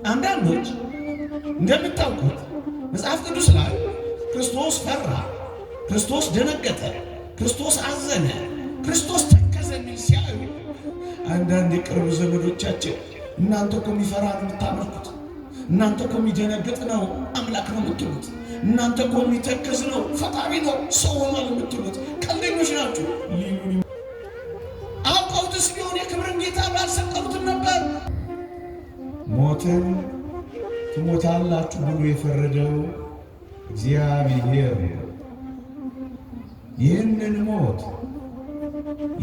አንዳንዶች እንደምታውቁት መጽሐፍ ቅዱስ ላይ ክርስቶስ ፈራ፣ ክርስቶስ ደነገጠ፣ ክርስቶስ አዘነ፣ ክርስቶስ ተከዘ የሚል ሲያዩ አንዳንድ የቅርብ ዘመዶቻችን እናንተ እኮ የሚፈራ ነው የምታመልኩት፣ እናንተ እኮ የሚደነግጥ ነው አምላክ ነው የምትሉት፣ እናንተ እኮ የሚተክዝ ነው ፈጣሪ ነው ሰው ሆኗል የምትሉት ቀልደኞች ናችሁ ሊሉኝ አውቀውትስ ቢሆን የክብርን ጌታ ባልሰቀሉትም ነበር። ሞትን ትሞታላችሁ ብሎ የፈረደው እግዚአብሔር ይህንን ሞት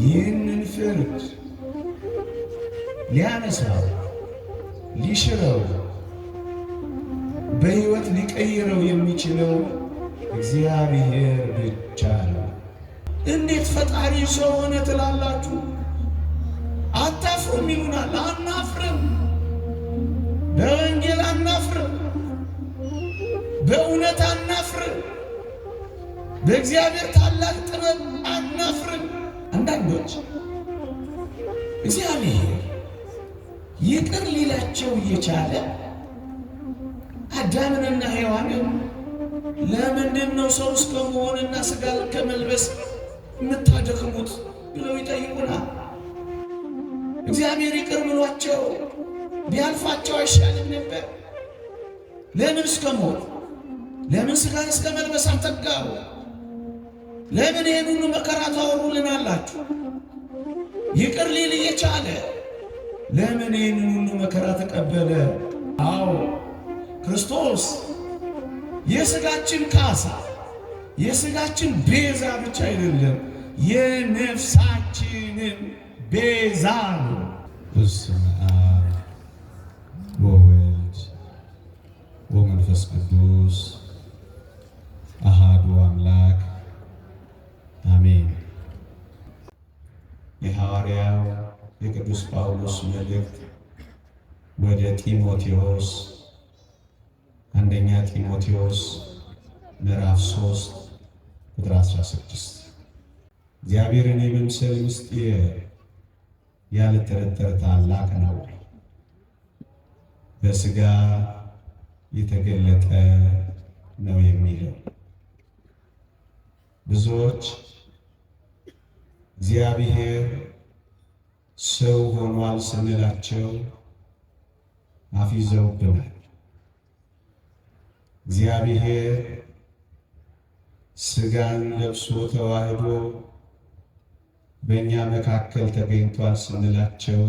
ይህንን ፍርድ ሊያነሳው ሊሽረው በሕይወት ሊቀይረው የሚችለው እግዚአብሔር ብቻ ነው። እንዴት ፈጣሪ ሰው ሆነ ትላላችሁ? አታፍሩም ይሉናል። አናፍርም፣ በወንጌል አናፍርም፣ በእውነት አናፍርም፣ በእግዚአብሔር ታላቅ ጥበብ አናፍርም። አንዳንዶች እግዚአብሔር ይቅር ሊላቸው እየቻለ አዳምንና ሔዋንን ለምንድን ነው ሰው እስከ መሆንና ሥጋ ከመልበስ የምታደክሙት ብለው ይጠይቁናል። እግዚአብሔር ይቅር ብሏቸው ቢያልፋቸው አይሻልም ነበር? ለምን እስከ ሞት፣ ለምን ሥጋን እስከ መልበስ አተጋሩ? ለምን ይህን ሁሉ መከራ ታወሩልናላችሁ? ይቅር ሊል እየቻለ ለምን ይህን ሁሉ መከራ ተቀበለ? አዎ ክርስቶስ የሥጋችን ካሳ የሥጋችን ቤዛ ብቻ አይደለም፣ የነፍሳችንን ቤዛ ነው። በስመ አብ ወወልድ ወመንፈስ ቅዱስ አሃዱ አምላክ አሜን። የሐዋርያው የቅዱስ ጳውሎስ መልእክት ወደ ጢሞቴዎስ አንደኛ ጢሞቴዎስ ምዕራፍ 3 ቁጥር 16 እግዚአብሔርን የመምሰል ምስጢር ያለ ጥርጥር ታላቅ ነው፣ በሥጋ የተገለጠ ነው የሚለው። ብዙዎች እግዚአብሔር ሰው ሆኗል ስንላቸው አፊዘውብናል። እግዚአብሔር ሥጋን ለብሶ ተዋህዶ በእኛ መካከል ተገኝቷል ስንላቸው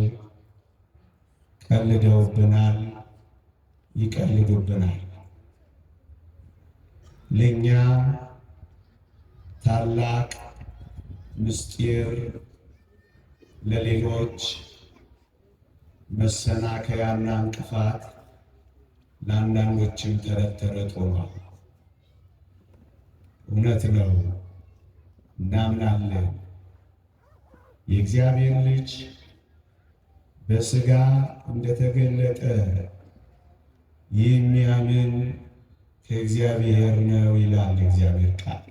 ቀልደውብናል፣ ይቀልዱብናል። ለእኛ ታላቅ ምስጢር፣ ለሌሎች መሰናከያና እንቅፋት፣ ለአንዳንዶችም ተረት ተረት ሆኗል። እውነት ነው፣ እናምናለን። የእግዚአብሔር ልጅ በሥጋ እንደተገለጠ የሚያምን ከእግዚአብሔር ነው ይላል እግዚአብሔር ቃል።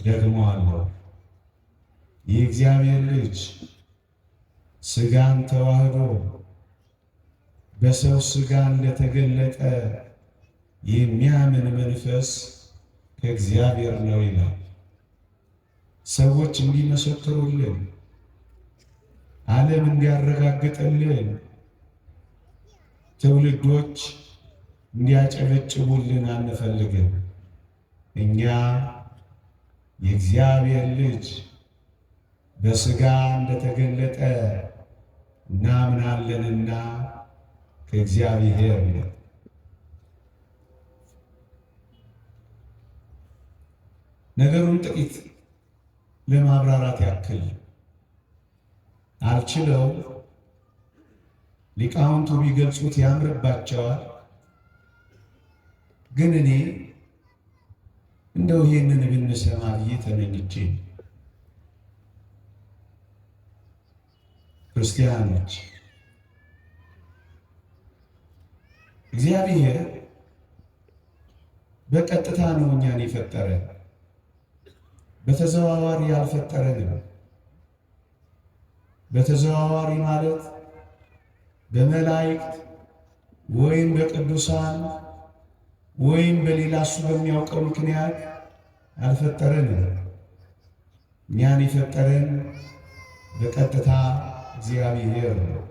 ደግሞአለሁ፣ የእግዚአብሔር ልጅ ሥጋን ተዋህዶ በሰው ሥጋ እንደተገለጠ የሚያምን መንፈስ ከእግዚአብሔር ነው ይላል። ሰዎች እንዲመሰክሩልን፣ ዓለም እንዲያረጋግጥልን፣ ትውልዶች እንዲያጨበጭቡልን አንፈልግም። እኛ የእግዚአብሔር ልጅ በሥጋ እንደተገለጠ እናምናለንና ከእግዚአብሔር ነው። ነገሩን ጥቂት ለማብራራት ያክል አልችለው ሊቃውንቱ ቢገልጹት ያምርባቸዋል። ግን እኔ እንደው ይሄንን ብንሰማ ብዬ ተመኝቼ ክርስቲያኖች እግዚአብሔር በቀጥታ ነው እኛን የፈጠረን፣ በተዘዋዋሪ ያልፈጠረንም። በተዘዋዋሪ ማለት በመላእክት ወይም በቅዱሳን ወይም በሌላ እሱ በሚያውቀው ምክንያት አልፈጠረንም። እኛን የፈጠረን በቀጥታ እግዚአብሔር ነው።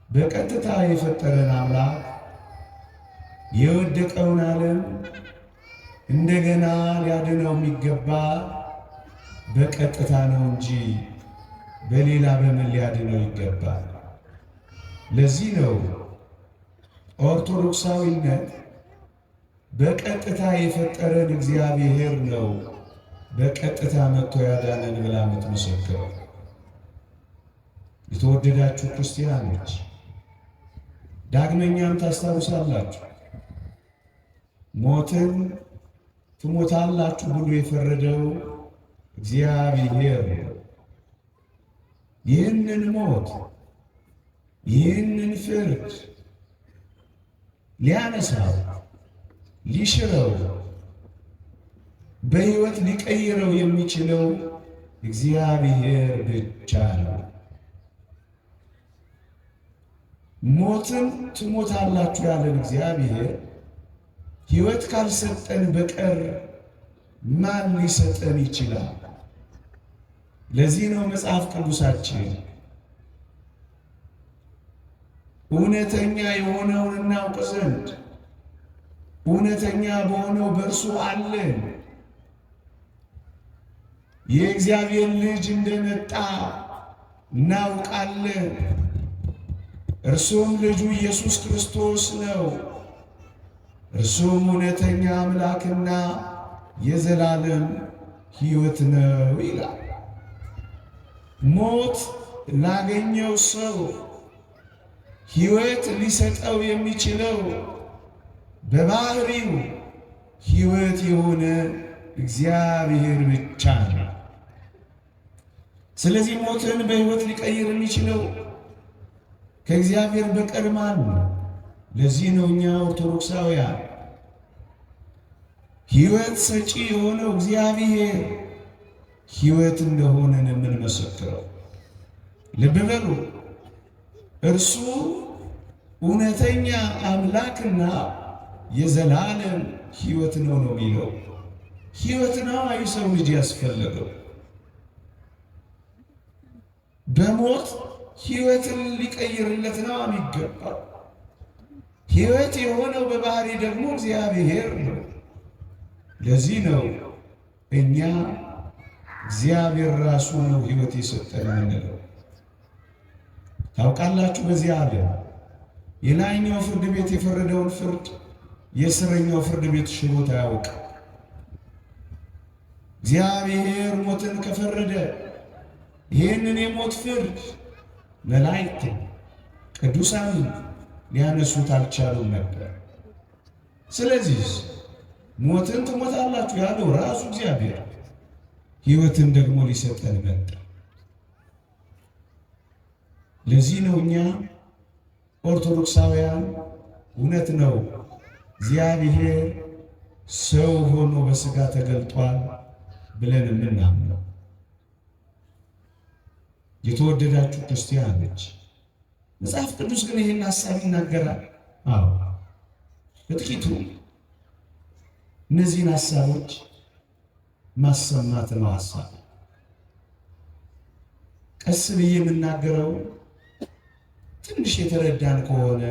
በቀጥታ የፈጠረን አምላክ የወደቀውን ዓለም እንደገና ሊያድነው የሚገባ በቀጥታ ነው እንጂ በሌላ በምን ሊያድነው ይገባል? ለዚህ ነው ኦርቶዶክሳዊነት በቀጥታ የፈጠረን እግዚአብሔር ነው በቀጥታ መጥቶ ያዳነን ብላ የምትመሰክረው። የተወደዳችሁ ክርስቲያኖች ዳግመኛም ታስታውሳላችሁ፣ ሞትን ትሞታላችሁ ብሎ የፈረደው እግዚአብሔር ነው። ይህንን ሞት ይህንን ፍርድ ሊያነሳው ሊሽረው በሕይወት ሊቀይረው የሚችለው እግዚአብሔር ብቻ ነው። ሞትን ትሞታላችሁ ያለን እግዚአብሔር ሕይወት ካልሰጠን በቀር ማን ሊሰጠን ይችላል? ለዚህ ነው መጽሐፍ ቅዱሳችን እውነተኛ የሆነውን እናውቅ ዘንድ እውነተኛ በሆነው በእርሱ አለን፣ የእግዚአብሔር ልጅ እንደመጣ እናውቃለን፣ እርሱም ልጁ ኢየሱስ ክርስቶስ ነው፣ እርሱም እውነተኛ አምላክና የዘላለም ሕይወት ነው ይላል። ሞት ላገኘው ሰው ሕይወት ሊሰጠው የሚችለው በባህሪው ሕይወት የሆነ እግዚአብሔር ብቻ ነው። ስለዚህ ሞትን በሕይወት ሊቀይር የሚችለው ከእግዚአብሔር በቀር ማን ነው? ለዚህ ነው እኛ ኦርቶዶክሳውያን ሕይወት ሰጪ የሆነው እግዚአብሔር ሕይወት እንደሆነን የምንመሰክረው። ልብ በሉ፣ እርሱ እውነተኛ አምላክና የዘላለም ሕይወት ነው የሚለው። ሕይወት ነው የሰው ልጅ ያስፈለገው። በሞት ሕይወትን ሊቀይርለት ነው የሚገባው። ሕይወት የሆነው በባህሪ ደግሞ እግዚአብሔር ነው። ለዚህ ነው እኛ እግዚአብሔር ራሱ ነው ሕይወት የሰጠን የምንለው። ታውቃላችሁ፣ በዚህ ዓለም የላይኛው ፍርድ ቤት የፈረደውን ፍርድ የስረኛው ፍርድ ቤት ሽሮት አያውቅም። እግዚአብሔር ሞትን ከፈረደ ይህንን የሞት ፍርድ መላእክት ቅዱሳን ሊያነሱት አልቻሉም ነበር። ስለዚህ ሞትን ትሞታላችሁ ያለው ራሱ እግዚአብሔር ሕይወትን ደግሞ ሊሰጠን መጣ። ለዚህ ነው እኛ ኦርቶዶክሳውያን እውነት ነው እግዚአብሔር ሰው ሆኖ በሥጋ ተገልጧል ብለን የምናምነው። የተወደዳችሁ ክርስቲያኖች መጽሐፍ ቅዱስ ግን ይህን ሐሳብ ይናገራል። አዎ በጥቂቱ እነዚህን ሐሳቦች ማሰማት ነው ሐሳብ። ቀስ ብዬ የምናገረው ትንሽ የተረዳን ከሆነ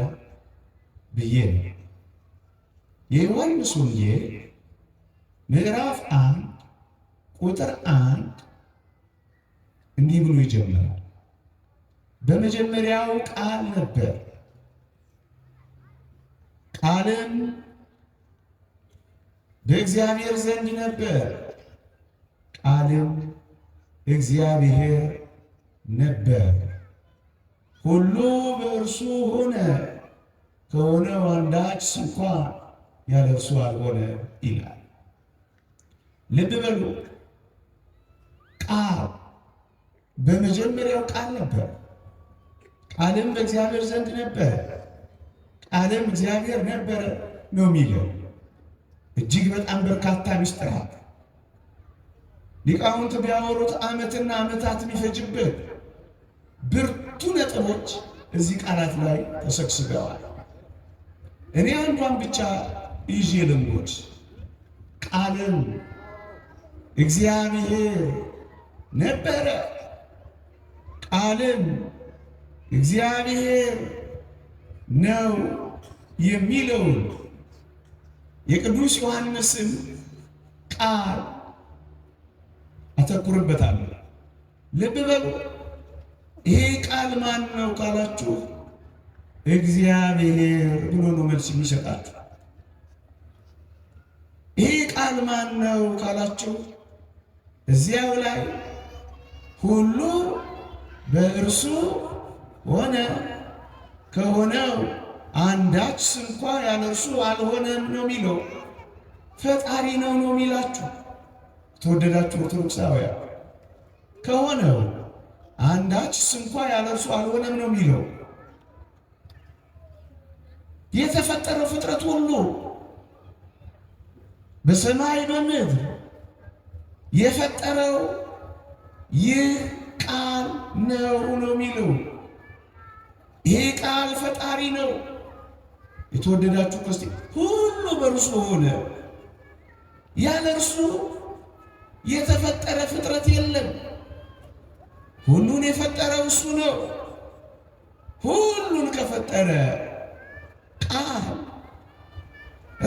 ብዬ ነው። የዮሐንስ ወንጌል ምዕራፍ 1 ቁጥር 1 እንዲህ ብሎ ይጀምራል። በመጀመሪያው ቃል ነበር፣ ቃልም በእግዚአብሔር ዘንድ ነበር፣ ቃልም እግዚአብሔር ነበር። ሁሉ በእርሱ ሆነ፣ ከሆነው አንዳች እንኳ ያለ እርሱ አልሆነ ይላል። ልብ በሉ፣ ቃል በመጀመሪያው ቃል ነበር፣ ቃልም በእግዚአብሔር ዘንድ ነበር፣ ቃልም እግዚአብሔር ነበረ ነው የሚለው። እጅግ በጣም በርካታ ምስጢራት ሊቃውንት ቢያወሩት ዓመትና ዓመታት የሚፈጅበት ብርቱ ነጥቦች እዚህ ቃላት ላይ ተሰግስገዋል። እኔ አንዷን ብቻ ይዤ ልሞት። ቃልም እግዚአብሔር ነበረ፣ ቃልም እግዚአብሔር ነው የሚለውን የቅዱስ ዮሐንስን ቃል አተኩርበታለሁ። ልብ በሉ። ይሄ ቃል ማን ነው ካላችሁ እግዚአብሔር ብሎ ነው መልስ የሚሰጣችሁ። ይሄ ቃል ማን ነው ካላችሁ እዚያው ላይ ሁሉ በእርሱ ሆነ፣ ከሆነው አንዳች ስንኳ ያለ እርሱ አልሆነም ነው የሚለው። ፈጣሪ ነው የሚላችሁ ተወደዳችሁ ኦርቶዶክሳውያን። ከሆነው አንዳች ስንኳ ያለ እርሱ አልሆነም ነው የሚለው። የተፈጠረው ፍጥረት ሁሉ በሰማይ በምድር የፈጠረው ይህ ቃል ነው የሚለው። ይሄ ቃል ፈጣሪ ነው። የተወደዳችሁ ክርስቲያን ሁሉ በእርሱ ሆነ፣ ያለ እርሱ የተፈጠረ ፍጥረት የለም። ሁሉን የፈጠረው እሱ ነው። ሁሉን ከፈጠረ ቃል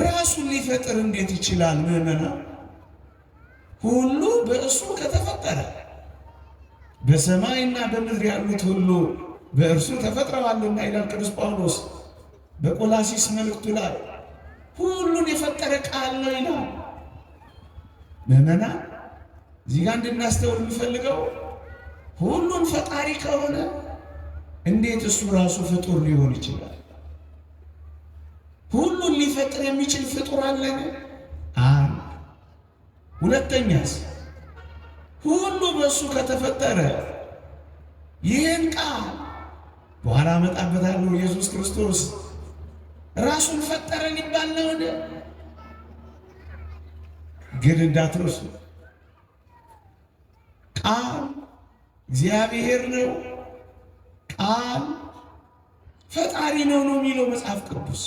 ራሱን ሊፈጥር እንዴት ይችላል? ምዕመናን፣ ሁሉ በእሱ ከተፈጠረ በሰማይና በምድር ያሉት ሁሉ በእርሱ ተፈጥረዋልና ይላል ቅዱስ ጳውሎስ በቆላሲስ መልእክቱ ላይ። ሁሉን የፈጠረ ቃል ነው ይላል። ምዕመናን፣ እዚህ ጋር እንድናስተውል የሚፈልገው ሁሉን ፈጣሪ ከሆነ እንዴት እሱ ራሱ ፍጡር ሊሆን ይችላል? ሁሉን ሊፈጥር የሚችል ፍጡር አለን? አንድ። ሁለተኛስ ሁሉ በእሱ ከተፈጠረ ይህን ቃል በኋላ እመጣበታለሁ ኢየሱስ ክርስቶስ ራሱን ፈጠረ ሊባል ነውን? ግን እንዳትረሱ ቃል እግዚአብሔር ነው፣ ቃል ፈጣሪ ነው የሚለው መጽሐፍ ቅዱስ።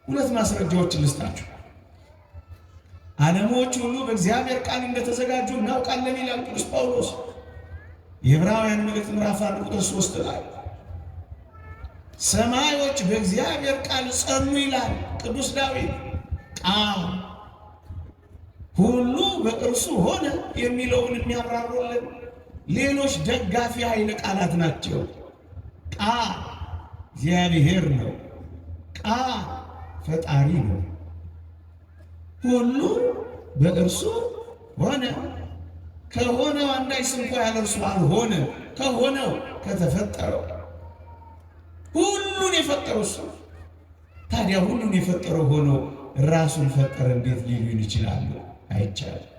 ሁለት ማስረጃዎችን ልስጣችሁ። ዓለሞች ሁሉ በእግዚአብሔር ቃል እንደተዘጋጁ እናውቃለን ይላል ቅዱስ ጳውሎስ የዕብራውያን መልእክት ምዕራፍ 1 ቁጥር 3 ላይ። ሰማዮች በእግዚአብሔር ቃል ጸኑ ይላል ቅዱስ ዳዊት። ቃል ሁሉ በእርሱ ሆነ የሚለውን የሚያብራሩልን ሌሎች ደጋፊ ኃይለ ቃላት ናቸው። ቃል እግዚአብሔር ነው፣ ቃል ፈጣሪ ነው። ሁሉ በእርሱ ሆነ፣ ከሆነው አንዳች እንኳ ያለ እርሱ አልሆነ። ከሆነው ከተፈጠረው ሁሉን የፈጠረው እሱ። ታዲያ ሁሉን የፈጠረው ሆኖ ራሱን ፈጠረ እንዴት ሊሉን ይችላሉ? አይቻልም።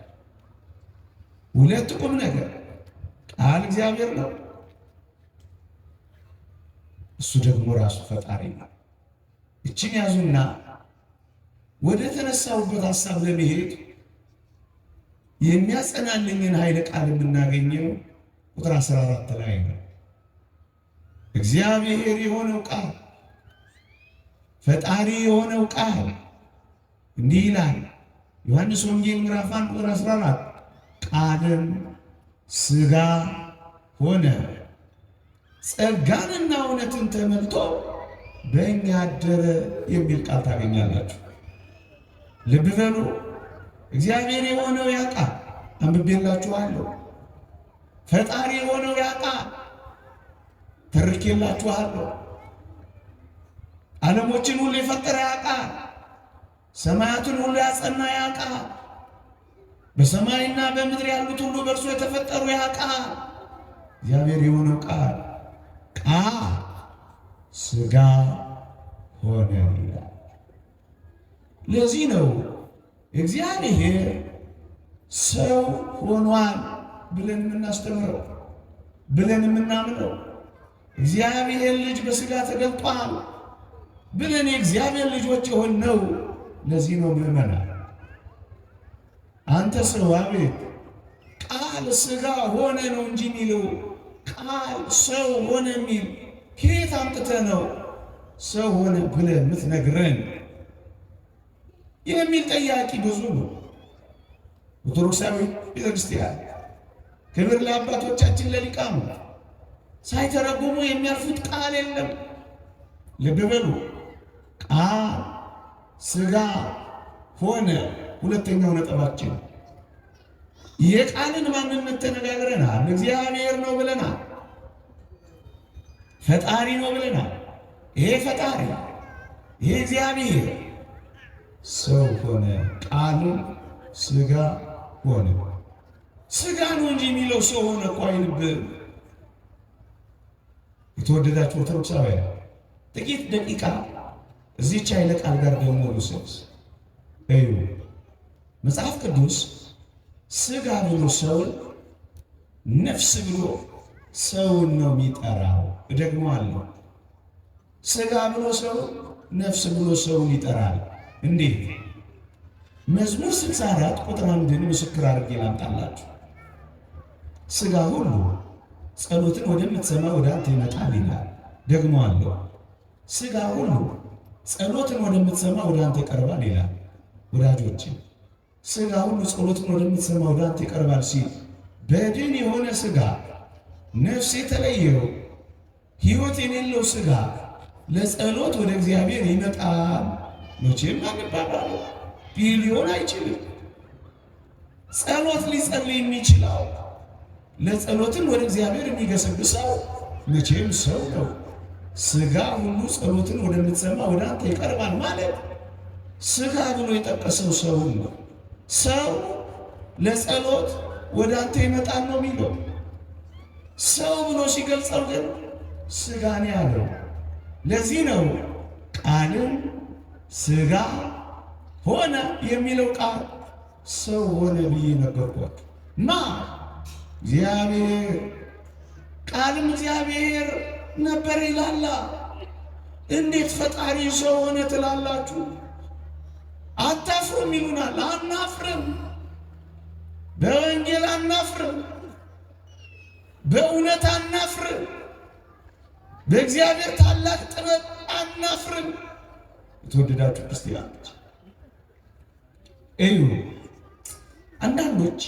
ሁለት ቁም ነገር፣ ቃል እግዚአብሔር ነው፣ እሱ ደግሞ ራሱ ፈጣሪ ነው። እችን ያዙና ወደ ተነሳውበት ሐሳብ ለመሄድ የሚያጸናልኝን ኃይለ ቃል የምናገኘው ቁጥር 14 ላይ ነው። እግዚአብሔር የሆነው ቃል፣ ፈጣሪ የሆነው ቃል እንዲህ ይላል ዮሐንስ ወንጌል ምዕራፍ 1 ቁጥር 14 ቃልም ሥጋ ሆነ ጸጋንና እውነትን ተመልቶ በእኛ አደረ የሚል ቃል ታገኛላችሁ። ልብ በሉ። እግዚአብሔር የሆነው ያ ቃል አንብቤላችኋለሁ። ፈጣሪ የሆነው ያ ቃል ተርኬላችኋለሁ። ዓለሞችን ሁሉ የፈጠረ ያ ቃል፣ ሰማያትን ሁሉ ያጸና ያ ቃል፣ በሰማይና በምድር ያሉት ሁሉ በእርሱ የተፈጠሩ ያ ቃል እግዚአብሔር የሆነው ቃል ሥጋ ሆነ ይላል። ለዚህ ነው እግዚአብሔር ሰው ሆኗል ብለን የምናስተምረው ብለን የምናምነው። እግዚአብሔር ልጅ በሥጋ ተገልጧል ብለን የእግዚአብሔር ልጆች የሆነው ለዚህ ነው። ምዕመናን፣ አንተ ሰው አቤት ቃል ሥጋ ሆነ ነው እንጂ የሚለው ቃል ሰው ሆነ የሚል ከየት አምጥተህ ነው ሰው ሆነ ብለህ የምትነግረን? የሚል ጠያቂ ብዙ ነው። ኦርቶዶክሳዊ ቤተክርስቲያን ክብር ለአባቶቻችን ለሊቃኑ ሳይተረጉሙ የሚያልፉት ቃል የለም። ልብ በሉ። ቃል ሥጋ ሆነ። ሁለተኛው ነጥባችን የቃልን ማንነት ተነጋግረናል። እግዚአብሔር ነው ብለናል። ፈጣሪ ነው ብለናል። ይሄ ፈጣሪ ይሄ እግዚአብሔር ሰው ሆነ። ቃሉ ሥጋ ሆነ። ሥጋ ነው እንጂ የሚለው ሰው ሆነ እኮ አይልብም። የተወደዳችሁ ኦርቶዶክሳውያን ጥቂት ደቂቃ እዚህች ኃይለ ቃል ጋር ደግሞ ልውሰድ። እዩ መጽሐፍ ቅዱስ ሥጋ ብሎ ሰውን ነፍስ ብሎ ሰውን ነው የሚጠራው። እደግመዋለሁ። ሥጋ ብሎ ሰው ነፍስ ብሎ ሰውን ይጠራል። እንዴት? መዝሙር 64 ቁጥር 1 ምስክር አድርጌ ላምጣላችሁ። ሥጋ ሁሉ ጸሎትን ወደምትሰማ ወደ አንተ ይመጣል ይላል። ደግሞአለሁ። ሥጋ ሁሉ ጸሎትን ወደምትሰማ ወደ አንተ ይቀርባል ይላል። ወዳጆች ሥጋ ሁሉ ጸሎትን ወደምትሰማ ወደ አንተ ይቀርባል ሲል በድን የሆነ ሥጋ ነፍስ የተለየው ሕይወት የሌለው ሥጋ ለጸሎት ወደ እግዚአብሔር ይመጣል። መቼም አንባባሉ ቢሊዮን አይችልም። ጸሎት ሊጸልይ የሚችለው ለጸሎትን ወደ እግዚአብሔር የሚገሰግሰው መቼም ሰው ነው። ሥጋ ሁሉ ጸሎትን ወደምትሰማ ወደ አንተ ይቀርባል ማለት ሥጋ ብሎ የጠቀሰው ሰው ነው። ሰው ለጸሎት ወደ አንተ ይመጣል ነው የሚለው። ሰው ብሎ ሲገልጸው ግን ሥጋን ያለው። ለዚህ ነው ቃልም ሥጋ ሆነ የሚለው ቃል ሰው ሆነ ብዬ ነገርኳችሁ። ማ እግዚአብሔር ቃልም እግዚአብሔር ነበር ይላላ። እንዴት ፈጣሪ ሰው ሆነ ትላላችሁ? አታፍሩም ይሉናል። አናፍርም። በወንጌል አናፍርም። በእውነት አናፍርም። በእግዚአብሔር ታላቅ ጥበብ አናፍርም። የተወደዳችሁ ክርስቲያኖች እዩ። አንዳንዶች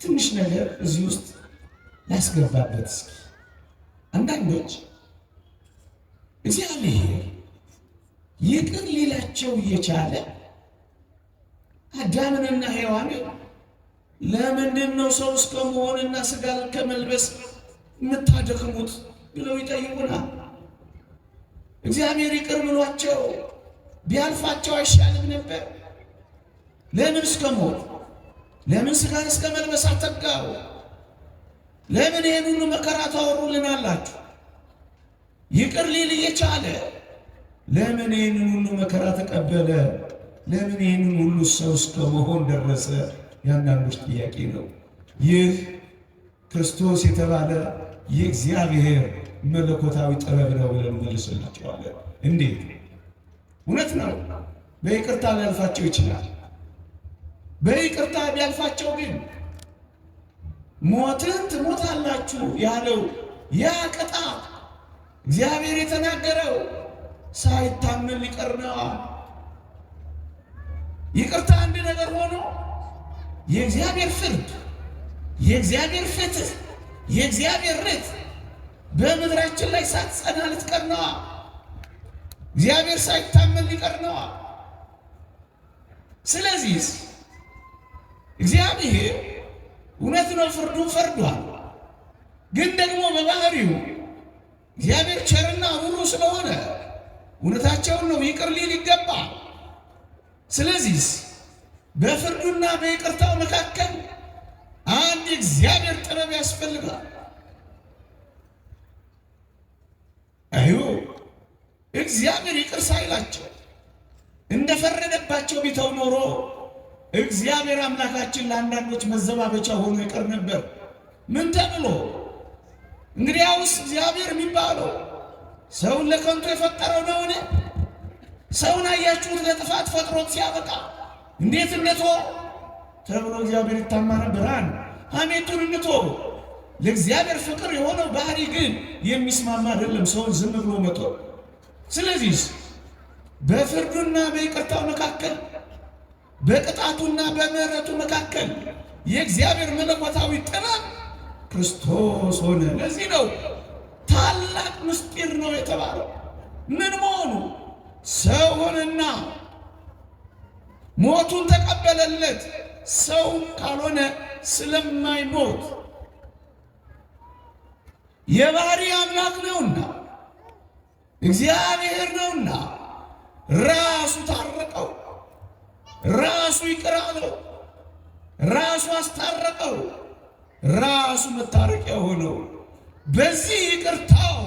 ትንሽ ነገር እዚህ ውስጥ ላስገባበት እስኪ። አንዳንዶች እግዚአብሔር ይቅር ሊላቸው እየቻለ አዳምንና ሔዋንን ለምንድን ነው ሰው እስከ መሆንና ሥጋን ከመልበስ የምታደክሙት ብለው ይጠይቁናል። እግዚአብሔር ይቅር ብሏቸው ቢያልፋቸው አይሻልም ነበር? ለምን እስከ ሞት? ለምን ሥጋን እስከ መልበስ አተጋው? ለምን ይህን ሁሉ መከራ ታወሩልናላችሁ? ይቅር ሊል እየቻለ ለምን ይህንን ሁሉ መከራ ተቀበለ? ለምን ይህንን ሁሉ ሰው እስከ መሆን ደረሰ? የአንዳንዶች ጥያቄ ነው። ይህ ክርስቶስ የተባለ የእግዚአብሔር መለኮታዊ ጥበብ ነው ብለን መልስላቸዋለን። እንዴት? እውነት ነው። በይቅርታ ሊያልፋቸው ይችላል። በይቅርታ ቢያልፋቸው ግን ሞትን ትሞታላችሁ ያለው ያ ቅጣት እግዚአብሔር የተናገረው ሳይታመን ሊቀር ነው። ይቅርታ አንድ ነገር ሆኖ የእግዚአብሔር ፍርድ፣ የእግዚአብሔር ፍትህ፣ የእግዚአብሔር ርት በምድራችን ላይ ሳትጸና ልትቀር ነው። እግዚአብሔር ሳይታመን ሊቀር ነው። ስለዚህ እግዚአብሔር እውነት ነው ፍርዱን ፈርዷል። ግን ደግሞ በባህሪው እግዚአብሔር ቸርና ሩሩ ስለሆነ እውነታቸውን ነው ይቅር ሊል ይገባል። ስለዚህ በፍርዱና በይቅርታው መካከል አንድ እግዚአብሔር ጥበብ ያስፈልጋል። አዩ እግዚአብሔር ይቅር ሳይላቸው እንደፈረደባቸው ቢተው ኖሮ እግዚአብሔር አምላካችን ለአንዳንዶች መዘባበቻ ሆኖ ይቀር ነበር። ምን ተብሎ? እንግዲያውስ እግዚአብሔር የሚባለው ሰውን ለከንቱ የፈጠረው ነውን? ሰውን አያችሁት ለጥፋት ፈጥሮት ሲያበቃ እንዴት እንቶ ተብሎ እግዚአብሔር ይታማ ነበር። ሐሜቱን እንቶ ለእግዚአብሔር ፍቅር የሆነው ባህሪ ግን የሚስማማ አይደለም፣ ሰውን ዝም ብሎ መቶ። ስለዚህ በፍርዱና በይቅርታው መካከል፣ በቅጣቱና በምሕረቱ መካከል የእግዚአብሔር መለኮታዊ ጥበብ ክርስቶስ ሆነ። ለዚህ ነው ታላቅ ምስጢር ነው የተባለው። ምን መሆኑ? ሰው ሆነና ሞቱን ተቀበለለት። ሰው ካልሆነ ስለማይሞት የባህሪ አምላክ ነውና እግዚአብሔር ነውና ራሱ ታረቀው፣ ራሱ ይቅር አለው፣ ራሱ አስታረቀው፣ ራሱ መታረቂያ ሆነው። በዚህ ይቅርታው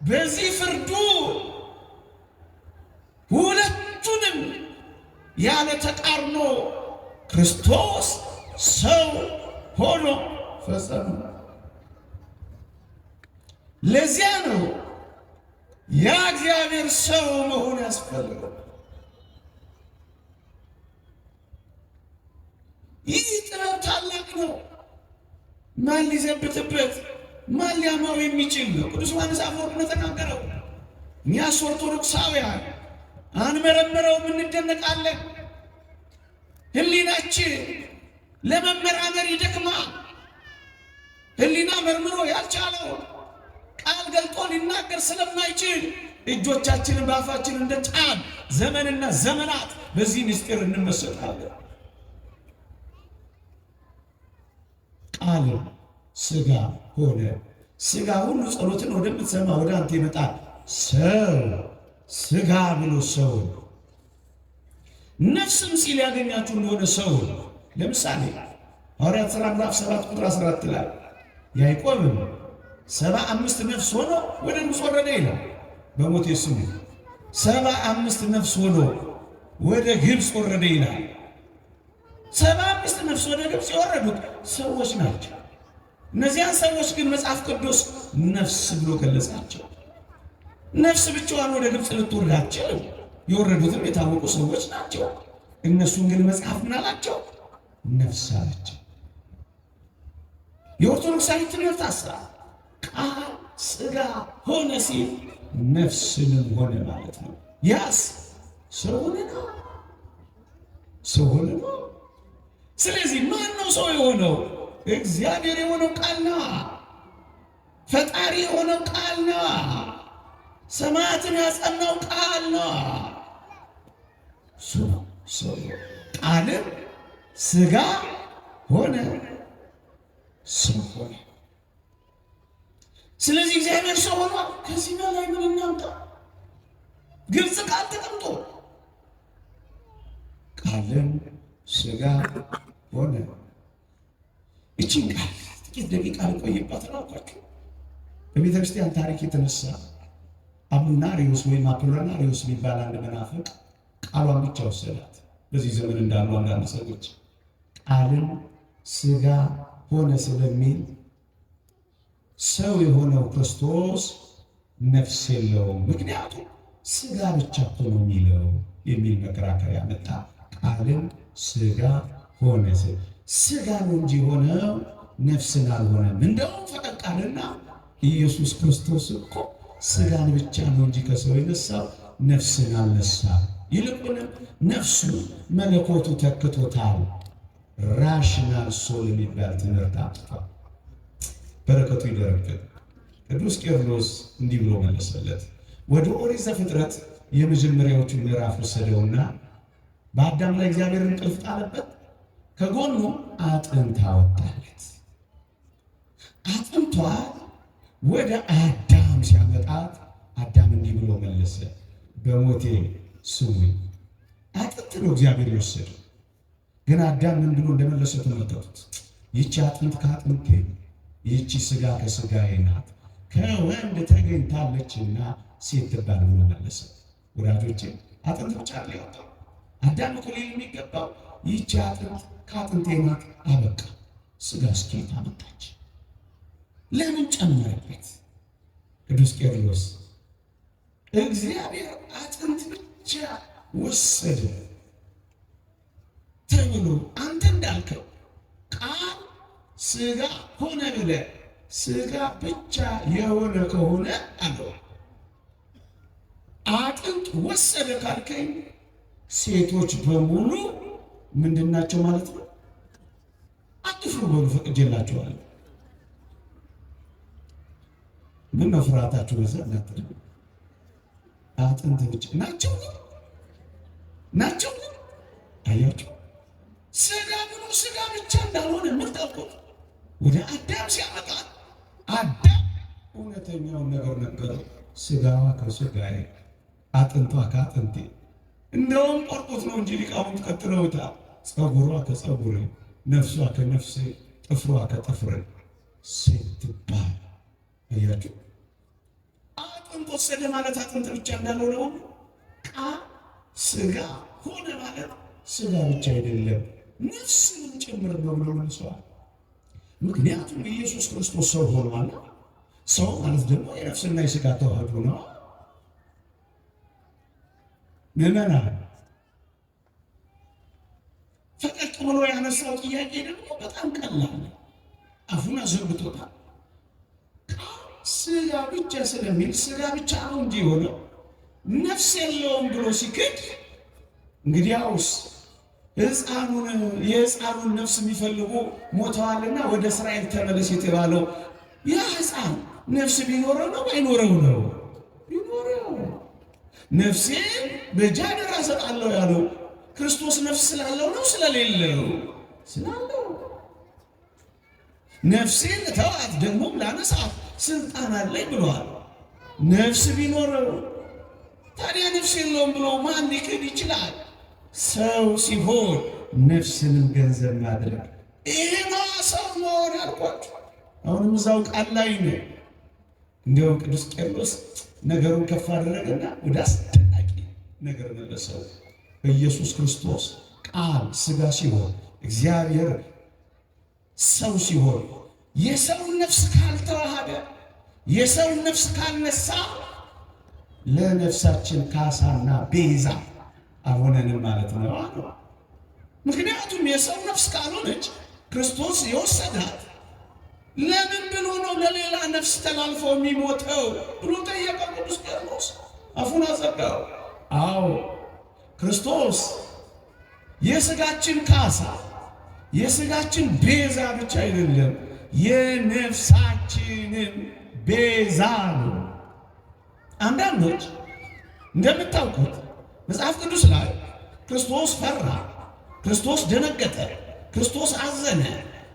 በዚህ ፍርዱ ሁለቱንም ያለ ተቃርኖ ክርስቶስ ሰው ሆኖ ፈጸመ። ለዚያ ነው ያ እግዚአብሔር ሰው መሆን ያስፈልገው። ይህ ጥበብ ታላቅ ነው። ማን ሊዘብትበት ማን ሊያማው የሚችል ነው? ቅዱስ ዮሐንስ አፈወርቅ እንደተናገረው እኛስ ኦርቶዶክሳውያን አንመረምረውም፣ እንደነቃለን። ሕሊናችን ለመመራመር ይደክማል። ሕሊና መርምሮ ያልቻለው ቃል ገልጦ ሊናገር ስለማይችል እጆቻችንን በአፋችን እንደ ጫን ዘመንና ዘመናት በዚህ ምስጢር እንመሰጣለን። ቃል ሥጋ ሆነ። ሥጋ ሁሉ ጸሎትን ወደምትሰማ ወደ አንተ ይመጣል። ሰው ሥጋ ብሎ ሰው ነፍስም ሲል ያገኛችሁ እንደሆነ ሰው። ለምሳሌ ሐዋርያት ሥራ ምዕራፍ 7 ቁጥር 14 ላይ ያዕቆብም 75 ነፍስ ሆኖ ወደ ግብፅ ወረደ ይላል። በሞቴ ስሙ 75 ነፍስ ሆኖ ወደ ግብፅ ወረደ ይላል። 75 ነፍስ ወደ ግብፅ የወረዱት ሰዎች ናቸው። እነዚያን ሰዎች ግን መጽሐፍ ቅዱስ ነፍስ ብሎ ገለጻቸው። ነፍስ ብቻዋን ወደ ግብፅ ልትወርድ አትችልም። የወረዱትም የታወቁ ሰዎች ናቸው። እነሱን ግን መጽሐፍ ምን አላቸው? ነፍስ አላቸው። የኦርቶዶክሳዊ ትምህርት ሐሳብ ቃል ሥጋ ሆነ ሲል ነፍስንም ሆነ ማለት ነው። ያስ ሰው ሆነ ነው፣ ሰው ሆነ ነው። ስለዚህ ማን ነው ሰው የሆነው? እግዚአብሔር የሆነው ቃል ነው። ፈጣሪ የሆነው ቃል ነው። ሰማያትን ያጸናው ቃል ነው። ሰው ቃልም ሥጋ ሆነ፣ ሰው ሆነ። ስለዚህ እግዚአብሔር ሰው ሆኗ። ከዚህ በላይ ምን እናምጣ? ግብፅ ቃል ተቀምጦ ቃልም ሥጋ ሆነ። እቺን ቃል ጥቂት ደቂቃ ልቆይባት አልኳችሁ። በቤተ ክርስቲያን ታሪክ የተነሳ አቡናሪዮስ ወይም አፖሎናሪዮስ የሚባል አንድ መናፍቅ ቃሏን ብቻ ወሰዳት። በዚህ ዘመን እንዳሉ አንዳንድ ሰዎች ቃልም ሥጋ ሆነ ስለሚል ሰው የሆነው ክርስቶስ ነፍስ የለውም፣ ምክንያቱም ሥጋ ብቻ እኮ ነው የሚለው የሚል መከራከሪያ መጣ። ቃልም ሥጋ ሆነ፣ ሥጋ ነው እንጂ ሆነው ነፍስን አልሆነም። እንደውም ፈቀቅ አለና ኢየሱስ ክርስቶስ እኮ ሥጋን ብቻ ነው እንጂ ከሰው የነሳው ነፍስን አልነሳም። ይልቁንም ነፍሱ መለኮቱ ተክቶታል። ራሽናል ሶል የሚባል ትምህርት አጥቷል። በረከቱ ይደረግልን። ቅዱስ ቄርሎስ እንዲህ ብሎ መለሰለት። ወደ ኦሪት ዘፍጥረት የመጀመሪያዎቹ ምዕራፍ ወሰደውና በአዳም ላይ እግዚአብሔር እንቅልፍ ጣለበት፣ ከጎኑ አጥንት አወጣለት። አጥንቷ ወደ አዳም ሲያመጣት አዳም እንዲህ ብሎ መለሰ፣ በሞቴ ስሙኝ። አጥንት ነው እግዚአብሔር የወሰደው። ግን አዳም ምን ብሎ እንደመለሰ ተመልከቱት። ይቺ አጥንት ከአጥንቴ፣ ይቺ ሥጋ ከሥጋዬ ናት፣ ከወንድ ተገኝታለችና ሴት ትባል ብሎ መለሰ። ወዳጆቼ አጥንት ብቻ ነው ያወጣው። አዳም እኮ ሊል የሚገባው ይቺ አጥንት ከአጥንቴ ናት፣ አበቃ። ሥጋ እስኬት አመጣች? ለምን ጨመረበት? ቅዱስ ቄርሎስ እግዚአብሔር አጥንት ብቻ ወሰደ ተብሎ አንተ እንዳልከው ቃል ሥጋ ሆነ ብለህ ሥጋ ብቻ የሆነ ከሆነ አለው አጥንቱ ወሰደ ካልከኝ ሴቶች በሙሉ ምንድናቸው ማለት ነው? አትፍሩ በሉ ፈቅጄላችኋለሁ። ምን ነው ፍርሃታችሁ በዛ? አጥንት ብቻ ናቸው። አያችሁ ስጋ ብሎ ስጋ ብቻ እንዳልሆነ የምታውቁት ወደ አዳም ሲያመጣ አዳም እውነተኛውን ነገር ነገረው። ስጋዋ ከስጋዬ አጥንቷ ከአጥንቴ። እንደውም ቆርጦት ነው እንጂ ሊቃውንት ቀጥለውታል። ፀጉሯ ከፀጉሬ፣ ነፍሷ ከነፍሴ፣ ጥፍሯ ከጥፍሬ ስትባል አያችሁ። አጥንት ወሰደ ማለት አጥንት ብቻ እንዳልሆነ ስጋ ሆነ ማለት ስጋ ብቻ አይደለም ነፍስንም ጭምር ነው ብሎ መልሰዋል። ምክንያቱም ኢየሱስ ክርስቶስ ሰው ሆኗል። ሰው ማለት ደግሞ የነፍስና የስጋ ተዋህዶ ነው። ምንና ፈቀቅ ብሎ ያነሳው ጥያቄ ደግሞ በጣም ቀላል ነው። አፉን አዘግቶታል። ስጋ ብቻ ስለሚል ስጋ ብቻ ነው እንጂ የሆነው ነፍስ የለውም ብሎ ሲክድ እንግዲያውስ የሕፃኑን ነፍስ የሚፈልጉ ሞተዋልና ወደ እስራኤል ተመለስ የተባለው ያ ሕፃን ነፍስ ቢኖረው ነው አይኖረው ነው? ቢኖረው። ነፍሴን በእጅ አደራ እሰጣለሁ ያለው ክርስቶስ ነፍስ ስላለው ነው ስለሌለው? ስላለው። ነፍሴን ተዋት ደግሞም ላነሳት ስልጣን አለኝ ብሏል። ነፍስ ቢኖረው ታዲያ ነፍስ የለውም ብሎ ማን ሊክድ ይችላል? ሰው ሲሆን ነፍስንም ገንዘብ ማድረግ ይሄ ነው ሰው መሆን አልኳቸው። አሁንም እዛው ቃል ላይ ነው። እንዲያውም ቅዱስ ቄርሎስ ነገሩን ከፍ አደረገና ወደ አስደናቂ ነገር መለሰው። በኢየሱስ ክርስቶስ ቃል ሥጋ ሲሆን እግዚአብሔር ሰው ሲሆን የሰውን ነፍስ ካልተዋሃደ የሰውን ነፍስ ካልነሳ ለነፍሳችን ካሳና ቤዛ አልሆነንም ማለት ነው። ምክንያቱም የሰው ነፍስ ካልሆነች ክርስቶስ የወሰዳት ለምን ብሎ ነው ለሌላ ነፍስ ተላልፎ የሚሞተው ብሎ ጠየቀ ቅዱስ ቄርሎስ። አፉን አዘጋው። አዎ ክርስቶስ የሥጋችን ካሳ የሥጋችን ቤዛ ብቻ አይደለም፣ የነፍሳችንም ቤዛ ነው። አንዳንዶች እንደምታውቁት መጽሐፍ ቅዱስ ላይ ክርስቶስ ፈራ፣ ክርስቶስ ደነገጠ፣ ክርስቶስ አዘነ፣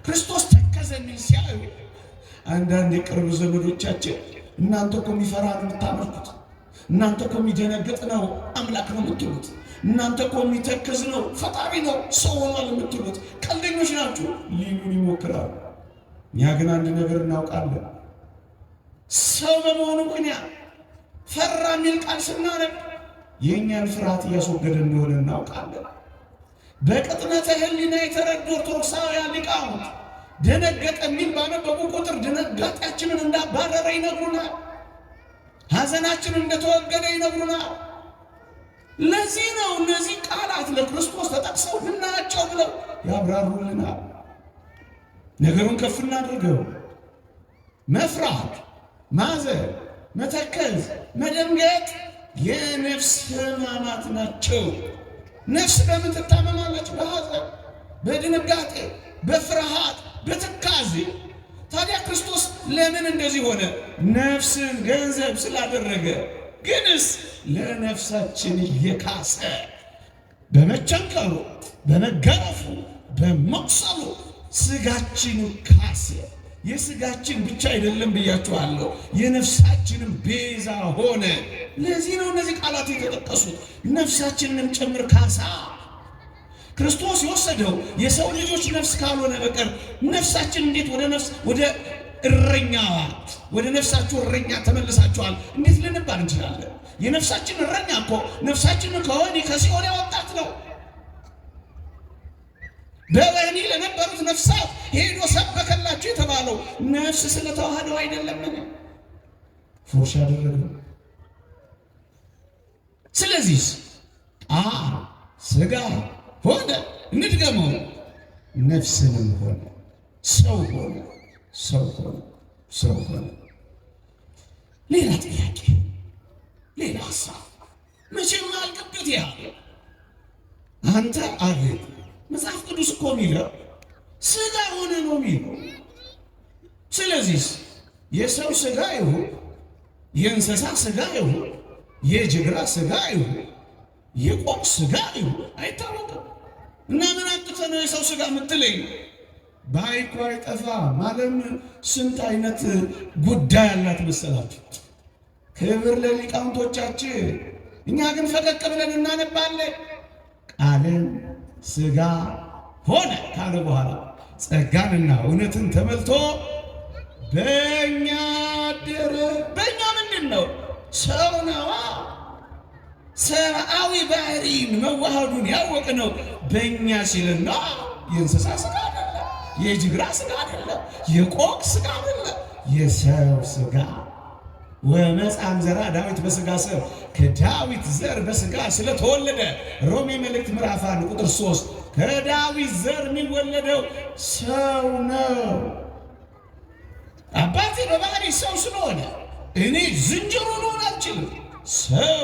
ክርስቶስ ተከዘ የሚል ሲያዩ አንዳንድ የቅርብ ዘመዶቻችን እናንተ እኮ የሚፈራ ነው የምታመልኩት፣ እናንተ እኮ የሚደነግጥ ነው አምላክ ነው የምትሉት፣ እናንተ እኮ የሚተክዝ ነው ፈጣሪ ነው ሰው ሆኗል የምትሉት ቀልደኞች ናችሁ ሊሉን ይሞክራሉ። እኛ ግን አንድ ነገር እናውቃለን። ሰው በመሆኑ ምክንያት ፈራ የሚል ቃል ስናነብ የእኛን ፍርሃት እያስወገደ እንደሆነ እናውቃለን። በቅጥነተ ሕሊና የተረዱ ኦርቶዶክሳውያን ሊቃውንት ደነገጠ የሚል ባነበቡ ቁጥር ድንጋጤያችንን እንዳባረረ ይነግሩናል። ሐዘናችንን እንደተወገደ ይነግሩናል። ለዚህ ነው እነዚህ ቃላት ለክርስቶስ ተጠቅሰው ልናያቸው ብለው ያብራሩልናል። ነገሩን ከፍ እናድርገው። መፍራት፣ ማዘን፣ መተከዝ፣ መደንገጥ የነፍስ ሕማማት ናቸው። ነፍስ በምን ትታመማለች? በሐዘን፣ በድንጋጤ፣ በፍርሃት፣ በትካዜ። ታዲያ ክርስቶስ ለምን እንደዚህ ሆነ? ነፍስን ገንዘብ ስላደረገ። ግንስ ለነፍሳችን እየካሰ በመቸንከሩ፣ በመገረፉ፣ በመቁሰሉ ሥጋችን ካሰ። የሥጋችን ብቻ አይደለም ብያችኋለሁ፣ የነፍሳችንም ቤዛ ሆነ። ለዚህ ነው እነዚህ ቃላት የተጠቀሱት፣ ነፍሳችንንም ጭምር ካሳ። ክርስቶስ የወሰደው የሰው ልጆች ነፍስ ካልሆነ በቀር ነፍሳችን እንዴት ወደ እረኛ ወደ ነፍሳችሁ እረኛ ተመልሳችኋል እንዴት ልንባል እንችላለን? የነፍሳችን እረኛ እኮ ነፍሳችንን ከወህኒ ከሲኦል ያወጣት ነው። በወህኒ ለነበሩት ነፍሳት ሄዶ ሰበከላችሁ የተባለው ነፍስ ስለተዋህደው አይደለምን? ፎርሽ ያደረገው። ስለዚህ ሥጋ ሆነ፣ እንድገመው፣ ነፍስንም ሆነ፣ ሰው ሆነ፣ ሰው ሆነ፣ ሰው ሆነ። ሌላ ጥያቄ፣ ሌላ ሀሳብ መቼም አልቅበት ያ አንተ አቤት መጽሐፍ ቅዱስ እኮ የሚለው ሥጋ ሆነ ነው የሚለው። ስለዚህ የሰው ሥጋ ይሁን የእንስሳ ሥጋ ይሁን የጅግራ ሥጋ ይሁን የቆቅ ሥጋ ይሁን አይታወቅም። እና ምን አጥተህ ነው የሰው ሥጋ የምትለኝ? ባይኮ አይጠፋም። ዓለም ስንት አይነት ጉዳይ አላት መሰላችሁ? ክብር ለሊቃውንቶቻችን። እኛ ግን ፈቀቅ ብለን እናነባለን። ቃልም ሥጋ ሆነ ካለ በኋላ ጸጋንና እውነትን ተመልቶ በእኛ አደረ። በእኛ ምንድን ነው? ሰው ነዋ። ሰብአዊ ባህሪን መዋሃዱን ያወቅ ነው። በእኛ ሲልና የእንስሳ ሥጋ አይደለም፣ የጅግራ ሥጋ አይደለም፣ የቆቅ ሥጋ አይደለም፣ የሰው ሥጋ። ወመጽአም ዘራ ዳዊት በሥጋ ሰብ ከዳዊት ዘር በሥጋ ስለተወለደ ሮሜ መልእክት ምዕራፍ 1 ቁጥር 3 ከዳዊት ዘር የሚወለደው ሰው ነው። አባቴ በባህሪ ሰው ስለሆነ እኔ ዝንጀሮ ልሆን አልችልም። ሰው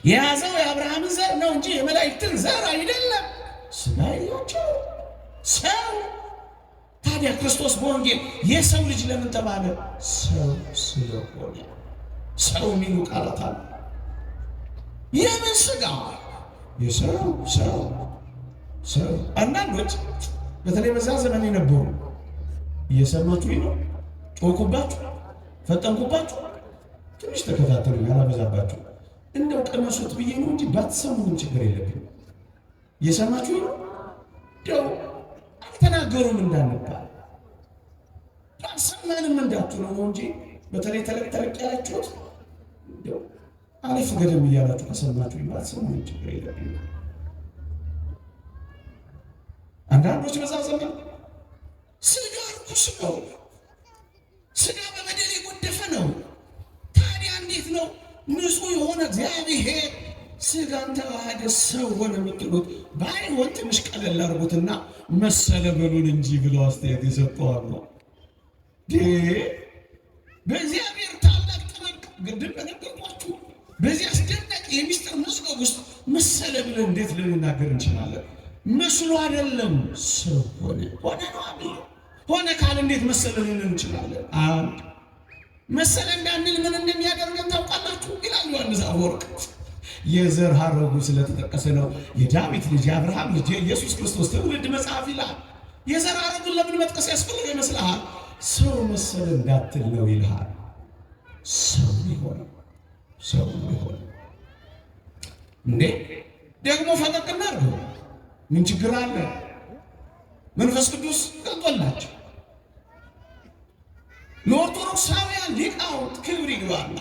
የያዘው የአብርሃምን ዘር ነው እንጂ የመላእክትን ዘር አይደለም። ሥጋ የላቸው ሰው። ታዲያ ክርስቶስ በወንጌል የሰው ልጅ ለምን ተባለ? ሰው ስለሆነ። ሰው የሚሉ ቃላት አሉ። የምን ሥጋ? ሰው። አንዳንዶች በተለይ በዛ ዘመን የነበሩ እየሰማችሁ ነው። ጮኩባችሁ፣ ፈጠንኩባችሁ። ትንሽ ተከታተሉ፣ ያላበዛባችሁ። እንደው ቀመሱት ብዬ ነው እንጂ ባትሰሙ ምን ችግር የለብንም። እየሰማችሁ ነው። እንደው አልተናገሩም እንዳንባል ባልሰማንም እንዳትሉ ነው እንጂ በተለይ ተለቅ ያላችሁት እንደው አለፍ ገደም እያላችሁ ከሰማችሁ ባትሰሙ ምን ችግር የለብንም። አንዳንዶች በዛ ዘመን ሥጋ ርኩስ ነው፣ ሥጋ በበደል የጎደፈ ነው። ታዲያ እንዴት ነው ንጹሕ የሆነ እግዚአብሔር ሥጋን ተዋሃደ ሰው ሆነ የምትሉት? ባይሆን ትንሽ ቀለል አድርጉትና መሰለ በሉን እንጂ ብለው አስተያየት የሰጠዋሉ። በእግዚአብሔር ታላቅ ጥበብ ግድም በነገርኳችሁ በዚህ አስደናቂ የሚስጥር መዝገብ ውስጥ መሰለ ብለን እንዴት ልንናገር እንችላለን? መስሎ አይደለም፣ ሰው ሆነ ነው አብይ ሆነ ካለ እንዴት መሰለ ልንል እንችላለን? አንድ መሰለ እንዳንል ምን እንደሚያደርገን ታውቃላችሁ? ይላል ዮሐንስ አፈወርቅ። የዘር ሐረጉ ስለተጠቀሰ ነው። የዳዊት ልጅ የአብርሃም ልጅ የኢየሱስ ክርስቶስ ትውልድ መጽሐፍ ይላል። የዘር ሐረጉን ለምን መጥቀስ ያስፈልገ ይመስልሃል? ሰው መሰለ እንዳትል ነው ይልሃል። ሰው ሊሆን እንዴ ደግሞ ፈቀቅ እናድርገው። ምን ችግር አለ? መንፈስ ቅዱስ ገልጦላቸው ለኦርቶዶክሳውያን ሊቃውንት ክብር ይግባል።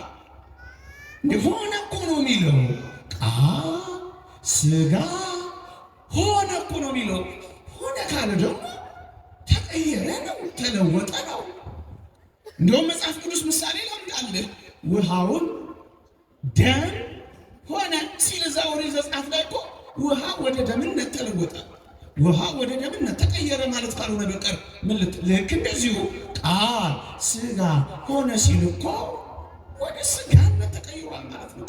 ሆነ እኮ ነው የሚለው ቃል ሥጋ ሆነ እኮ ነው የሚለው። ሆነ ካለ ደግሞ ተቀየረ ነው፣ ተለወጠ ነው። እንደውም መጽሐፍ ቅዱስ ምሳሌ ላምጣልህ። ውሃውን ደም ሆነ ሲል እዛ ኦሪት ዘጸአት ላይ እኮ ውሃ ወደ ደምነት ተለወጠ፣ ውሃ ወደ ደምነት ተቀየረ ማለት ካልሆነ በቀር ልክ እንደዚሁ ቃል ሥጋ ሆነ ሲል እኮ ወደ ሥጋነት ተቀይሯል ማለት ነው።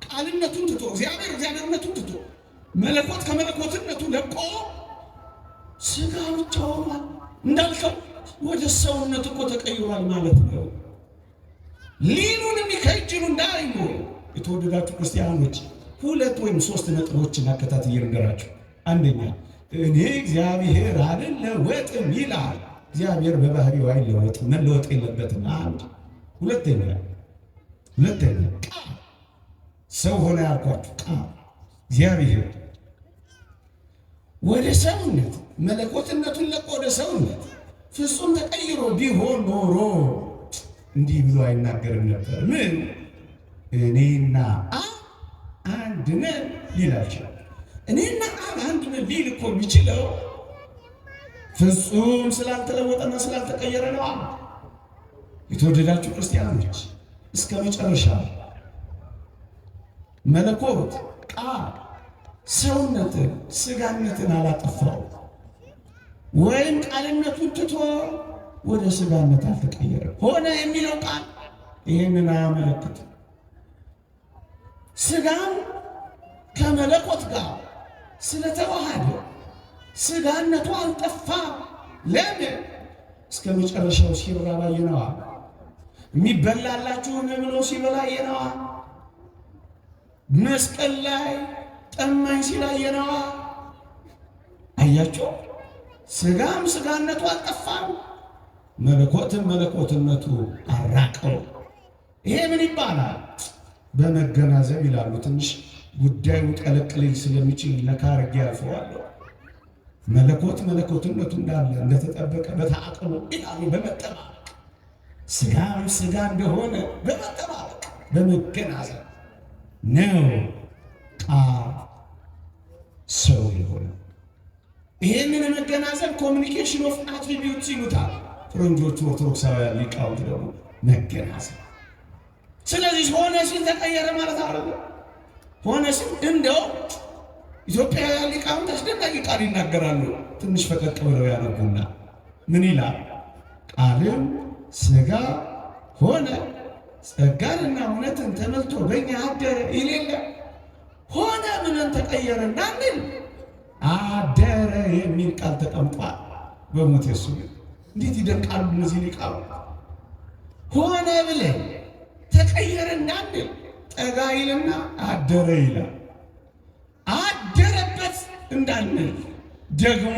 ቃልነቱን ትቶ እግዚአብሔርነቱን ትቶ መለኮት ከመለኮትነቱ ለቆ ሥጋ ብቻ ሆኗል። እንዳልከው ወደ ሰውነት እኮ ተቀይሯል ማለት ነው። ሊኑን የሚከጅሉ እንዳይሉ የተወደዳችሁ ክርስቲያኖች 2 ወይም 3 ነጥቦችን አከታትዬ ልንገራችሁ። አንደኛ እኔ እግዚአብሔር አልለወጥም ይላል። እግዚአብሔር በባህሪው አይለወጥም፣ መለወጥ የለበትም። አንድ ሁለተኛ ቃል ሰው ሆነ ያልኳችሁ ቃል እግዚአብሔር ወደ ሰውነት መለኮትነቱን ለቆ ወደ ሰውነት ፍጹም ተቀይሮ ቢሆን ኖሮ እንዲህ ብሎ አይናገርም ነበር። ምን እኔና አብ አንድ ነን ሊላቸው። እኔና አብ አንድ ነን ሊል እኮ የሚችለው ፍጹም ስላልተለወጠና ስላልተቀየረ ነው። የተወደዳችሁ ክርስቲያኖች እስከ መጨረሻ መለኮት ቃል ሰውነትን ሥጋነትን አላጠፋው ወይም ቃልነቱን ትቶ ወደ ሥጋነት አልተቀየረም። ሆነ የሚለው ቃል ይህንን አያመለክትም። ሥጋም ከመለኮት ጋር ስለተዋሃደ ሥጋነቱ አልጠፋም። ለምን? እስከ መጨረሻው ሲራብ አየነዋ። የሚበላላችሁን ብሎ ሲበላ አየነዋ። መስቀል ላይ ጠማኝ ሲል አየነዋ። አያችሁ፣ ሥጋም ሥጋነቱ አልጠፋም፣ መለኮትም መለኮትነቱ አራቀው። ይሄ ምን ይባላል? በመገናዘብ ይላሉ። ትንሽ ጉዳዩ ቀለቅልኝ ስለሚችል ነካ አድርጌ አልፈዋለሁ። መለኮት መለኮትነቱ እንዳለ እንደተጠበቀ በተአቅቦ ይላሉ። በመጠባበቅ ሥጋም ሥጋ እንደሆነ በመጠባበቅ በመገናዘብ ነው ቃል ሰው የሆነው። ይህንን መገናዘብ ኮሚኒኬሽን ኦፍ አትሪቢዩትስ ይሉታል ፈረንጆቹ። ኦርቶዶክሳውያን ሊቃውንት ደግሞ መገናዘብ። ስለዚህ ሆነ ሲል ተቀየረ ማለት አይደለም። ሆነ ሲል እንደው ኢትዮጵያውያን ሊቃውንት አስደናቂ ቃል ይናገራሉ። ትንሽ ፈቀቅ ብለው ያነቡና ምን ይላል? ቃልም ሥጋ ሆነ ጸጋንና እውነትን ተመልቶ በእኛ አደረ ይሌለ ሆነ ምንን ተቀየረ እንዳንል አደረ የሚል ቃል ተቀምጧል በሞቴሱ። እንዴት ይደንቃሉ እነዚህ ሊቃውንት! ሆነ ብለን ተቀየረ እንዳንል ጠጋ ይልና አደረ ይላል። አደረበት እንዳንል ደግሞ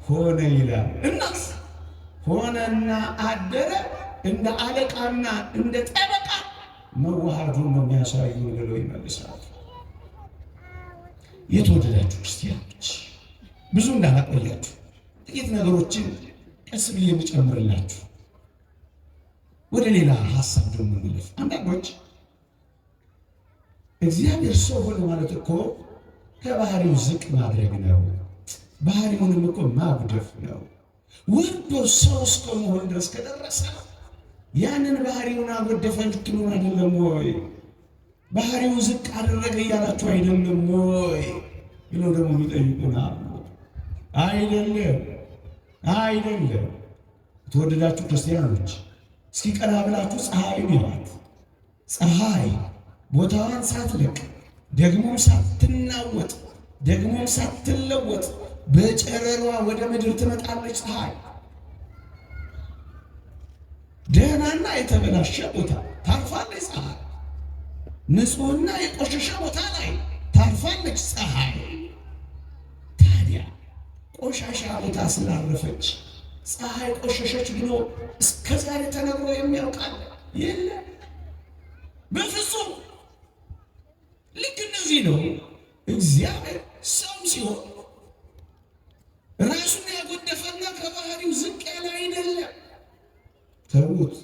ሆነ ይላል። እናስ ሆነና አደረ እንደ አለቃና እንደ ጠበቃ መዋሃዱን ነው የሚያሳዩ ብለው ይመልሳል። የተወደዳችሁ ክርስቲያኖች ብዙ እንዳላቆያችሁ ጥቂት ነገሮችን ቀስ ብዬ የምጨምርላችሁ፣ ወደ ሌላ ሀሳብ ደግሞ እንለፍ። አንዳንዶች እግዚአብሔር ሰው ሆነ ማለት እኮ ከባህሪው ዝቅ ማድረግ ነው፣ ባህሪውንም እኮ ማጉደፍ ነው። ወርዶ ሰው እስከመሆን ድረስ ከደረሰ ያንን ባህሪውን አጎደፈ ልትሉ አይደለም ወይ? ባህሪው ዝቅ አደረገ እያላችሁ አይደለም ወይ ብለው ደግሞ የሚጠይቁና አይደለም አይደለም። የተወደዳችሁ ክርስቲያኖች እስኪ ቀና ብላችሁ ፀሐይን ይዋት። ፀሐይ ቦታዋን ሳትለቅ ደግሞም ሳትናወጥ ደግሞም ሳትለወጥ በጨረሯ ወደ ምድር ትመጣለች። ፀሐይ ደህናና የተበላሸ ቦታ ታርፋለች። ፀሐይ ንጹሕና የቆሸሸ ቦታ ላይ ታርፋለች። ፀሐይ ታዲያ ቆሻሻ ቦታ ስላረፈች ፀሐይ ቆሸሸች ብሎ እስከ ዛሬ ተነግሮ የሚያውቃል የለ? በፍጹም። ልክ እንደዚህ ነው እግዚአብሔር ሰው ሲሆን ራሱን ያጎደፈና ከባህሪው ዝቅ ያለ አይደለም። ተውት።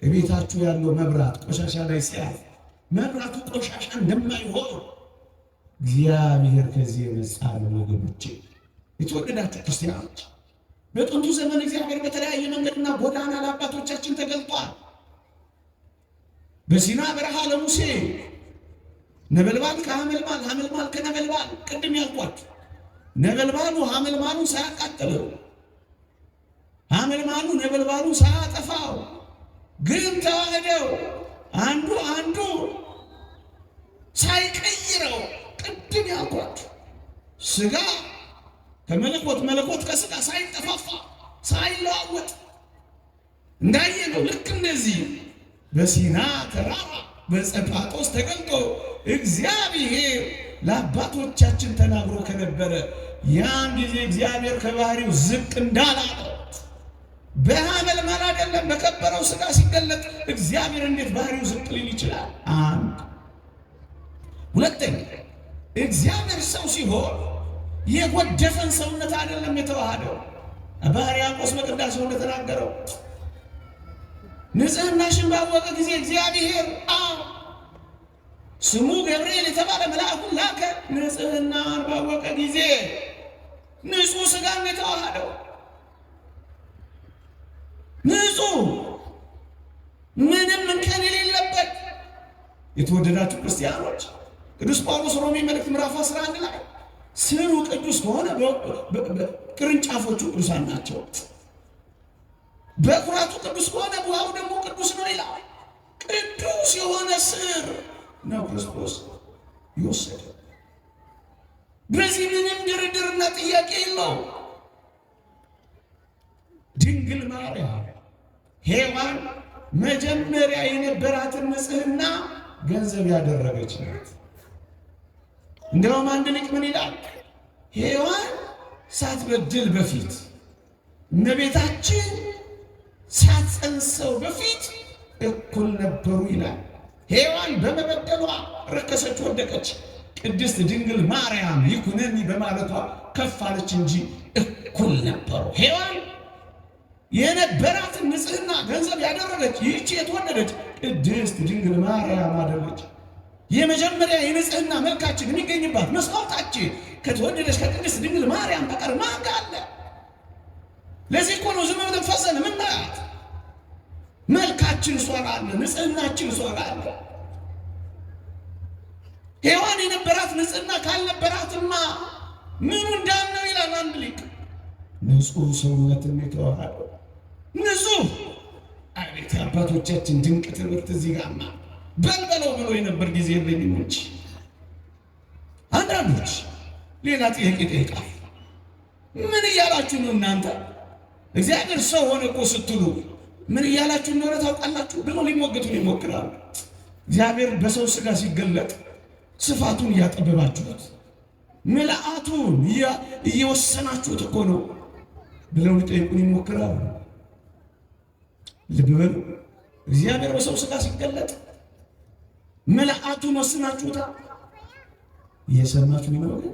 እቤታችሁ ያለው መብራት ቆሻሻ ላይ ሲያልፍ መብራቱ ቆሻሻ እንደማይሆን እግዚአብሔር ከዚህ የመጣ ነው ወገኖቼ። የተወደዳችሁ ክርስቲያኖች በጥንቱ ዘመን እግዚአብሔር በተለያየ መንገድና ጎዳና ለአባቶቻችን ተገልጧል። በሲና በረሃ ለሙሴ ነበልባል ከሐመልማል ሐመልማል ከነበልባል፣ ቅድም ያልኳችሁ ነበልባሉ ሐመልማሉን ሳያቃጥለው ሐመልማሉ ነበልባሉን ሳያጠፋው ግን ተዋህደው አንዱ ሳይቀይረው፣ ቅድም ያልኳችሁ ሥጋ ከመለኮት መለኮት ከሥጋ ሳይጠፋፋ ሳይለዋወጥ እንዳየነው ልክ እንደዚህ በሲና ተራራ በጸጳጦስ ተገልጦ እግዚአብሔር ለአባቶቻችን ተናግሮ ከነበረ ያን ጊዜ እግዚአብሔር ከባህሪው ዝቅ እንዳላለ በሐመልማል አይደለም በከበረው ሥጋ ሲገለጥ እግዚአብሔር እንዴት ባህሪው ዝቅ ሊል ይችላል? አንድ ሁለተኛ እግዚአብሔር ሰው ሲሆን የጎደፈን ሰውነት አይደለም የተዋሃደው። ሕርያቆስ በቅዳሴው እንደተናገረው ንጽሕናሽን ባወቀ ጊዜ እግዚአብሔር ስሙ ገብርኤል የተባለ መልአኩን ላከ። ንጽሕናን ባወቀ ጊዜ ንጹሕ ሥጋን የተዋሃደው ንጹሕ ምንም እንከን የሌለበት። የተወደዳችሁ ክርስቲያኖች ቅዱስ ጳውሎስ ሮሜ መልእክት ምዕራፍ 11 ላይ ስሩ ቅዱስ ከሆነ ቅርንጫፎቹ ቅዱሳን ናቸው። በኩራቱ ቅዱስ ከሆነ ቡሃው ደግሞ ቅዱስ ነው ይላል። ቅዱስ የሆነ ስር ነው ክርስቶስ ይወሰደ። በዚህ ምንም ድርድርና ጥያቄ የለው። ድንግል ማርያም ሔዋን መጀመሪያ የነበራትን ንጽሕና ገንዘብ ያደረገች ናት። እንደውም አንድ ሊቅ ምን ይላል? ሔዋን ሳትበድል በፊት እመቤታችን ሳትጸንሰው በፊት እኩል ነበሩ ይላል። ሔዋን በመበደሏ ረከሰች፣ ወደቀች። ቅድስት ድንግል ማርያም ይኩነኒ በማለቷ ከፍ አለች እንጂ እኩል ነበሩ። ሔዋን የነበራትን ንጽሕና ገንዘብ ያደረገች ይህች የተወደደች ቅድስት ድንግል ማርያም አደረች። የመጀመሪያ የንጽሕና መልካችን የሚገኝባት መስዋዕታችን ከተወደደች ከቅድስት ድንግል ማርያም በቀር ማን አለ? ለዚህ እኮ ነው ዝም ብለን ፈዘን ምናያት። መልካችን እሷ ጋር አለ፣ ንጽሕናችን እሷ ጋር አለ። ሔዋን የነበራት ንጽሕና ካልነበራትማ ምኑ እንዳልነው ይላል አንድ ሊቅ። ንጹሕ ሰውነትን የተዋሃደው ንጹሕ። አቤት አባቶቻችን ድንቅ ትምህርት እዚህ ጋርማ በልበለው ብሎ የነበር ጊዜ የለኝም እንጂ አንዳንዶች ሌላ ጥያቄ ጠይቃል። ምን እያላችሁ ነው እናንተ? እግዚአብሔር ሰው ሆነ እኮ ስትሉ ምን እያላችሁ እንደሆነ ታውቃላችሁ ብለው ሊሞግቱን ይሞክራሉ። እግዚአብሔር በሰው ሥጋ ሲገለጥ ስፋቱን እያጠበባችሁት ምልአቱን እየወሰናችሁት እኮ ነው ብለው ሊጠይቁን ይሞክራሉ። ልብ በሉ። እግዚአብሔር በሰው ሥጋ ሲገለጥ ምልአቱን ወስናችሁታል። እየሰማችሁ ነው ግን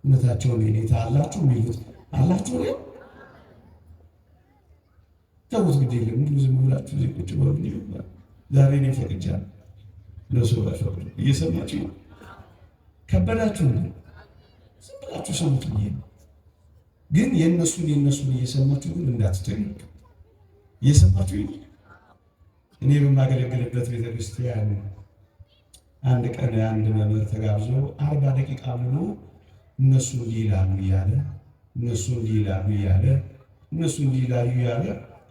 እውነታቸውን የኔታ አላችሁ የሚሉት አላችሁ ወይ? ተውት፣ ግድ የለም እንዲሁ ዝም ብላችሁ ቁጭ በሉ ይባል። ዛሬ እኔ ፈቅጃለሁ ለሰው ፈቅድ። እየሰማችሁ ነው። ከበዳችሁ ነው ዝም ብላችሁ ሰሙት። ግን የነሱን እየሰማችሁ ግን እንዳትተኙ። እየሰማችሁ ነው። እኔ በማገለግልበት ቤተክርስቲያን አንድ ቀን አንድ መምህር ተጋብዞ 40 ደቂቃ ሙሉ እነሱ እንዲላሉ እያለ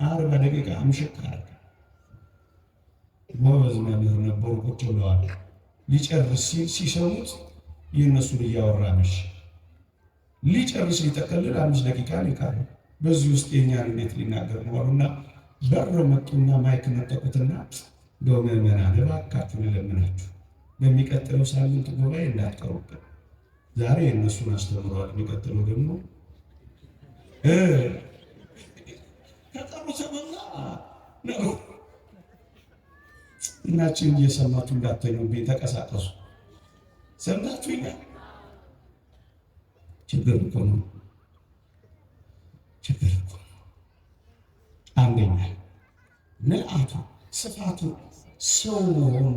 40 ደቂቃ አምሽካል። ጎበዝ መምህር ነበሩ። ቁጭ ብለዋል። ሊጨርስ ሲል ሲሰሙት የእነሱን እያወራነሽ ሊጨርስ ሊጠቀልል 5 ደቂቃ ሊቀር። በዚህ ውስጥ የኛን እንዴት ሊናገር ነው አሉና በረው መጡና ማይክ ነጠቁትና እንደው ምዕመናን እባካችሁ ልለምናችሁ በሚቀጥለው ሳምንት ጉባኤ እንዳትቀሩብን። ዛሬ የእነሱን አስተምረዋል። የሚቀጥለው ደግሞ ከቀሩ ተበላ ነው። እናችን እየሰማችሁ እንዳትተኙብኝ ተቀሳቀሱ። ሰምታችሁ ይላል። ችግር እኮ ነው። አንደኛ ምልአቱ ስፋቱ ሰው መሆኑ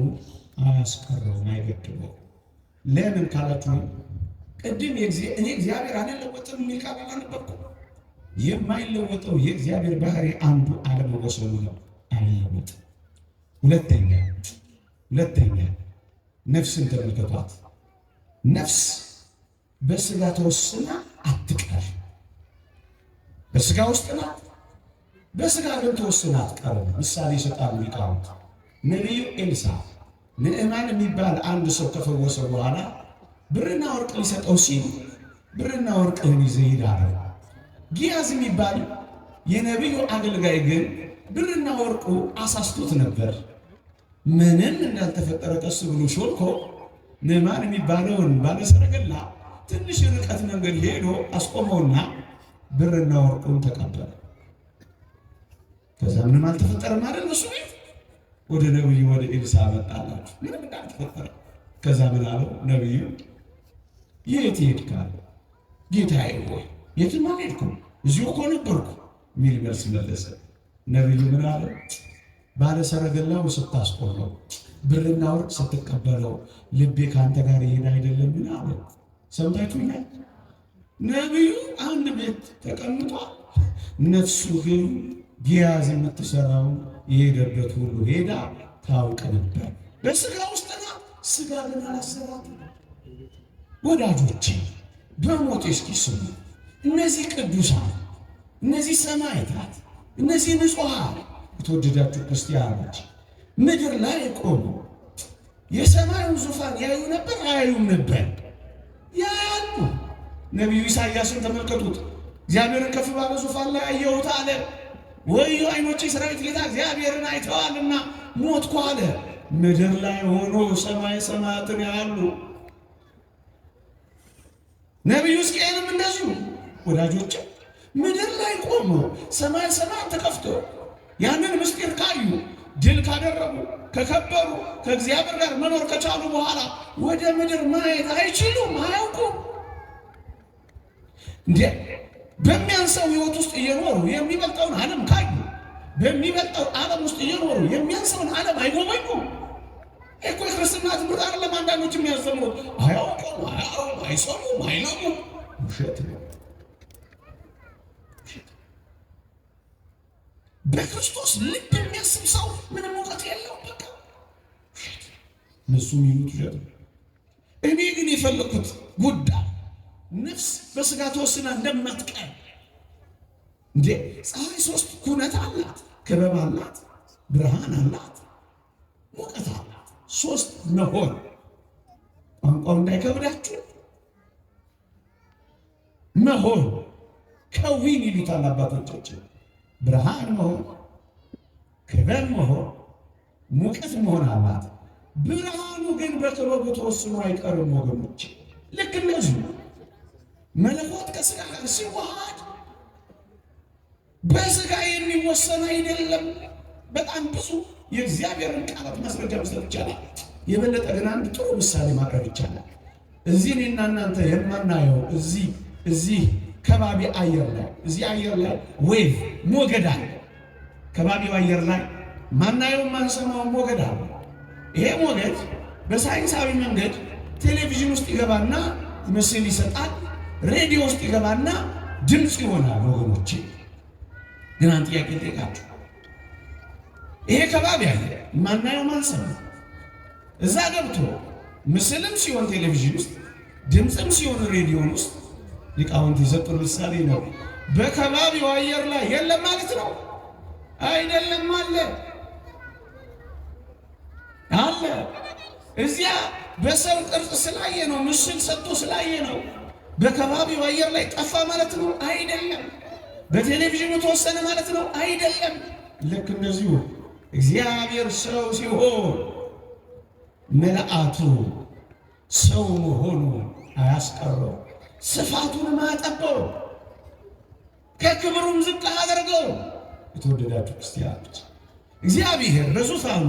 አያስቀረውም፣ አይገድበውም። ለምን ካላችሁ ቅድም እኔ እግዚአብሔር አልለወጥም የሚል ቃል አልነበርኩም። የማይለወጠው የእግዚአብሔር ባህሪ አንዱ አለመወሰኑ ነው። አይለወጥም። ሁለተኛ ነፍስን ተመልከቷት። ነፍስ በስጋ ተወስና አትቀር። በስጋ ውስጥ ናት፣ በስጋ ግን ተወስና አትቀርም። ምሳሌ ይሰጣሉ ሊቃውንት። ነቢዩ ኤልሳዕ ንዕማን የሚባል አንድ ሰው ከፈወሰ በኋላ ብርና ወርቅ ሊሰጠው ሲል ብርና ወርቅህን ይዘህ ሂድ አለው። ጊያዝ የሚባል የነቢዩ አገልጋይ ግን ብርና ወርቁ አሳስቶት ነበር። ምንም እንዳልተፈጠረ ቀስ ብሎ ሾልኮ ንዕማን የሚባለውን ባለሰረገላ ትንሽ ርቀት መንገድ ሄዶ አስቆመውና ብርና ወርቁን ተቀበለ። ከዛ ምንም አልተፈጠረም አይደል? እሱ ቤት ወደ ነቢዩ ወደ ኤልሳዕ መጣላችሁ፣ ምንም እንዳልተፈጠረ። ከዛ ምን አለው ነቢዩ? የት ሄድካል? ጌታዬ ሆይ የትም አልሄድኩም እዚሁ እኮ ነበርኩ የሚል መልስ መለሰ። ነቢዩ ምን አለ? ባለሰረገላው ስታስቆመው ብርና ወርቅ ስትቀበለው ልቤ ከአንተ ጋር ይሄድ አይደለም? ምን አለ? ሰምታችሁኛል? ነቢዩ አንድ ቤት ተቀምጧል። ነፍሱ ግን ጊያዝ የምትሰራውን የሄደበት ሁሉ ሄዳ ታውቅ ነበር። በስጋ ውስጥ ናት፣ ስጋ ግን አላሰራትም። ወዳጆቼ በሞት እስኪ ስሙ። እነዚህ ቅዱሳን፣ እነዚህ ሰማዕታት፣ እነዚህ ንጹሐን የተወደዳችሁ ክርስቲያኖች ምድር ላይ ቆሙ። የሰማዩን ዙፋን ያዩ ነበር? አያዩም ነበር? ያያሉ። ነቢዩ ኢሳይያስን ተመልከቱት። እግዚአብሔርን ከፍ ባለ ዙፋን ላይ አየሁት አለ። ወዮ ዓይኖቼ ሰራዊት ጌታ እግዚአብሔርን አይተዋልና ሞትኩ አለ። ምድር ላይ ሆኖ ሰማይ ሰማያትን ያያሉ። ነቢዩ ሕዝቅኤልም እንደዚሁ ወዳጆች ምድር ላይ ቆሞ ሰማይ ሰማያት ተከፍቶ ያንን ምስጢር ካዩ ድል ካደረጉ ከከበሩ ከእግዚአብሔር ጋር መኖር ከቻሉ በኋላ ወደ ምድር ማየት አይችሉም፣ አያውቁም። እንዴ በሚያንሰው ሕይወት ውስጥ እየኖሩ የሚበልጠውን ዓለም ካዩ በሚበልጠው ዓለም ውስጥ እየኖሩ የሚያንሰውን ዓለም አይጎበኙም። እኮ ክርስትና ትምህርት አይደለም። አንዳንዶች የሚያስተምሩት አያውቁም፣ አይሰሙም፣ አይነቁም። ውሸት ነው። በክርስቶስ ልብ የሚያስብ ሰው ምንም እውቀት የለውም። በቃ እነሱ የሚሉት ውሸት ነው። እኔ ግን የፈለኩት ጉዳይ ነፍስ በስጋ ተወስና እንደማትቀር እንዴ ፀሐይ ሶስት ኩነት አላት፣ ክበብ አላት፣ ብርሃን አላት፣ ሙቀት አላት። ሶስት መሆን ቋንቋው እንዳይከብዳችሁ መሆን ከዊን ይሉታል አባቶቻችን። ብርሃን መሆን፣ ክበብ መሆን፣ ሙቀት መሆን አላት። ብርሃኑ ግን በክበቡ ተወስኖ አይቀርም ወገኖች። ልክ እንደዚሁ መለኮት ከስጋ ጋር ሲዋሃድ በስጋ የሚወሰን አይደለም። በጣም ብዙ የእግዚአብሔርን ቃላት ማስረጃ መስጠት ይቻላል። የበለጠ ግን አንድ ጥሩ ምሳሌ ማቅረብ ይቻላል። እዚህ እኔና እናንተ የማናየው እዚህ ከባቢ አየር ላይ እዚህ አየር ላይ ዌቭ ሞገድ አለ። ከባቢው አየር ላይ ማናየው ማንሰማው ሞገድ አለ። ይሄ ሞገድ በሳይንሳዊ መንገድ ቴሌቪዥን ውስጥ ይገባና ምስል ይሰጣል፣ ሬዲዮ ውስጥ ይገባና ድምፅ ይሆናል። ወገኖቼ ግን አንድ ጥያቄ ልጠይቃችሁ። ይሄ ከባቢ አለ ማናየው ማንሰማው እዛ ገብቶ ምስልም ሲሆን ቴሌቪዥን ውስጥ ድምፅም ሲሆን ሬዲዮን ውስጥ ሊቃውንት የሰጡን ምሳሌ ነው። በከባቢው አየር ላይ የለም ማለት ነው አይደለም? አለ። እዚያ በሰው ቅርጽ ስላየ ነው፣ ምስል ሰጥቶ ስላየ ነው። በከባቢው አየር ላይ ጠፋ ማለት ነው አይደለም? በቴሌቪዥኑ ተወሰነ ማለት ነው አይደለም? ልክ እንደዚሁ እግዚአብሔር ሰው ሲሆን መልአቱ ሰው መሆኑ አያስቀረው፣ ስፋቱን አጠበው፣ ከክብሩም ዝቅ አደረገው። የተወደዳችሁ ክርስቲያኖች እግዚአብሔር በዙፋኑ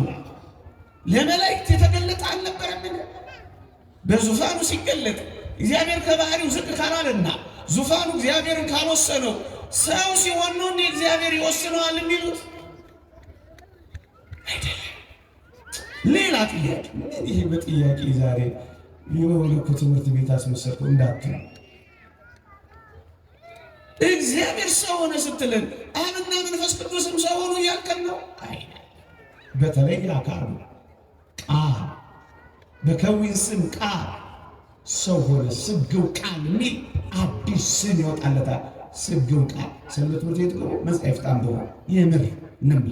ለመላእክት የተገለጠ አልነበረምን? በዙፋኑ ሲገለጥ እግዚአብሔር ከባህሪው ዝቅ ካላለና ዙፋኑ እግዚአብሔርን ካልወሰነው ሰው ሲሆን ነው እንዴ እግዚአብሔር ይወስነዋል የሚሉት? አይደለም። ሌላ ጥያቄ ይሄ በጥያቄ ዛሬ የወለኩ ትምህርት ቤት አስመሰልከው እንዳትሉ። እግዚአብሔር ሰው ሆነ ስትልን አብና መንፈስ ቅዱስም ሰው ሆኑ እያልከን ነው? አይደለም። በተለይ አካል ቃል በከዊን ስም ቃል ሰው ሆነ። ስግው ቃል የሚል አዲስ ስም ይወጣለታል። ስግው ቃል ሰንበት ትምህርት ቤት ነው መጽሐፍት አንብቦ የምር ንማ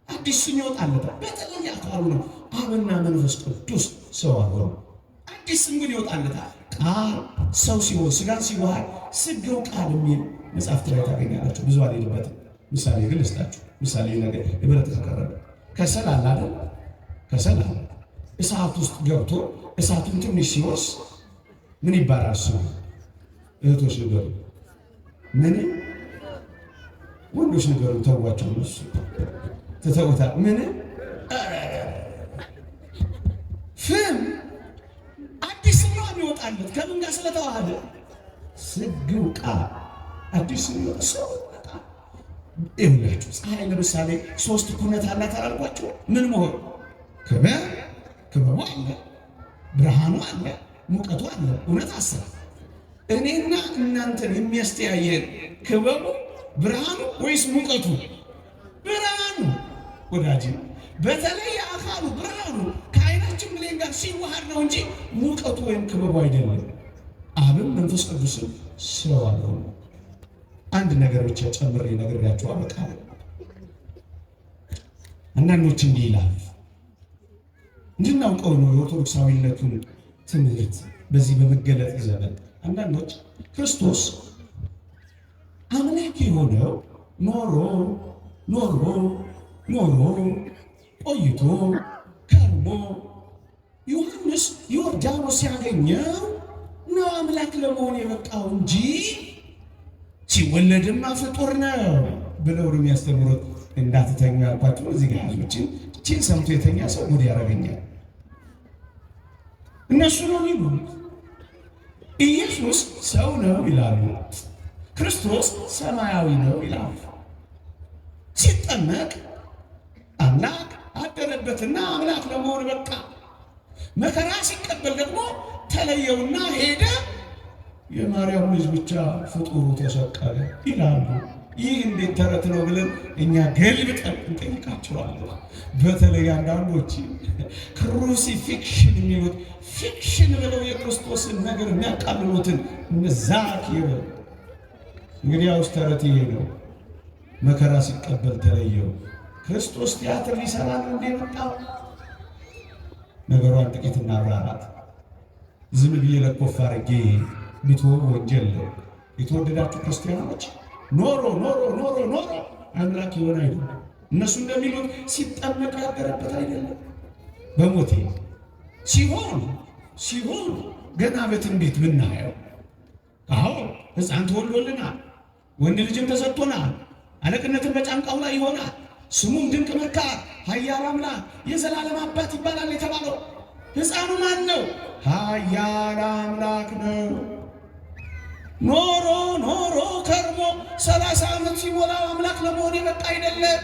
አዲስ ስም ይወጣለታል። በተለይ አካሉ ነው። አብና መንፈስ ቅዱስ ሰው ሆነ አዲስ ስም ግን ይወጣለታል። ቃል ሰው ሲሆን ስጋን ሲዋሃድ ስግው ቃል የሚል መጽሐፍት ላይ ታገኛላችሁ። ብዙ አልሄድበትም። ምሳሌ ግን ልስጣችሁ። ምሳሌ ነገር የበለጠ ተቀረበ። ከሰል አለ አይደል? ከሰል አለ። እሳት ውስጥ ገብቶ እሳቱን ትንሽ ሲወርስ ምን ይባላል? እሱ እህቶች ንገሩ። ምን ወንዶች ንገሩ። ተዋቸው። እሱ ተተውታል። ምን ፍም አዲስ ስም ነው የሚወጣለት። ከምን ጋር ስለተዋሃደ? ስግው ቃል አዲስ ስም ነው። ሰው ይኸውላችሁ ፀሐይ ለምሳሌ ሶስት ኩነት አላት አላልኳችሁ? ምን መሆን? ክበቡ አለ፣ ብርሃኑ አለ፣ ሙቀቱ አለ። እውነት አሰብ እኔና እናንተን የሚያስተያየን ክበቡ ብርሃኑ ወይስ ሙቀቱ? ብርሃኑ ወዳጅ። በተለይ አካሉ ብርሃኑ ከዓይናችን ብሌን ጋር ሲዋሃድ ነው እንጂ ሙቀቱ ወይም ክበቡ አይደለም። አብም መንፈስ ቅዱስም ሰው አልሆኑ። አንድ ነገር ብቻ ጨምሬ ነግሬያችሁ አበቃለሁ። አንዳንዶች እንዲህ ይላል። እንድናውቀው ነው የኦርቶዶክሳዊነቱን ትምህርት በዚህ በመገለጥ ዘመን። አንዳንዶች ክርስቶስ አምላክ የሆነው ኖሮ ቆይቶ ከርሞ ዮሐንስ ዮርዳኖስ ሲያገኘው ነው አምላክ ለመሆን የበቃው እንጂ ሲወለድማ ፍጡር ነው ብለው ነው የሚያስተምሩት። እንዳትተኛ አልኳቸው። እዚህ ጋር እቺን ሰምቶ የተኛ ሰው ጉድ ያደርገኛል። እነሱ ነው የሚሉት ኢየሱስ ሰው ነው ይላሉ፣ ክርስቶስ ሰማያዊ ነው ይላሉ። ሲጠመቅ አምላክ አደረበትና አምላክ ለመሆን በቃ። መከራ ሲቀበል ደግሞ ተለየውና ሄደ። የማርያም ልጅ ብቻ ፍጡሩ ተሰቀለ ይላሉ። ይህ እንዴት ተረት ነው ብለን እኛ ገልብጠን እንጠይቃቸዋለን። በተለይ አንዳንዶች ክሩሲፊክሽን የሚሉት ፊክሽን ብለው የክርስቶስን ነገር የሚያቃልሉትን እነዛክ ይበል። እንግዲያውስ ተረት ይሄ ነው። መከራ ሲቀበል ተለየው። ክርስቶስ ቲያትር ሊሰራ ነው እንዴ መጣው? ነገሯን ጥቂት እናብራራት። ዝም ብዬ ለኮፍ አድርጌ ብትወው ወንጀል ነው። የተወደዳችሁ ክርስቲያኖች ኖሮ አምላክ የሆነ አይደለም። እነሱ እንደሚሉት ሲጠመቅ ያደረበት አይደለም። በሞቴ ሲሆን ገና በትንቢት ብናየው አዎ ሕፃን ተወልዶልናል፣ ወንድ ልጅም ተሰጥቶናል፣ አለቅነትን በጫንቃው ላይ ይሆናል፣ ስሙም ድንቅ መካር፣ ኃያል አምላክ፣ የዘላለም አባት ይባላል የተባለው ሕፃኑ ማን ነው? ኃያል አምላክ ነው። ኖሮ ከርሞ 30 ዓመት ሲሞላው አምላክ ለመሆን የበቃ አይደለም።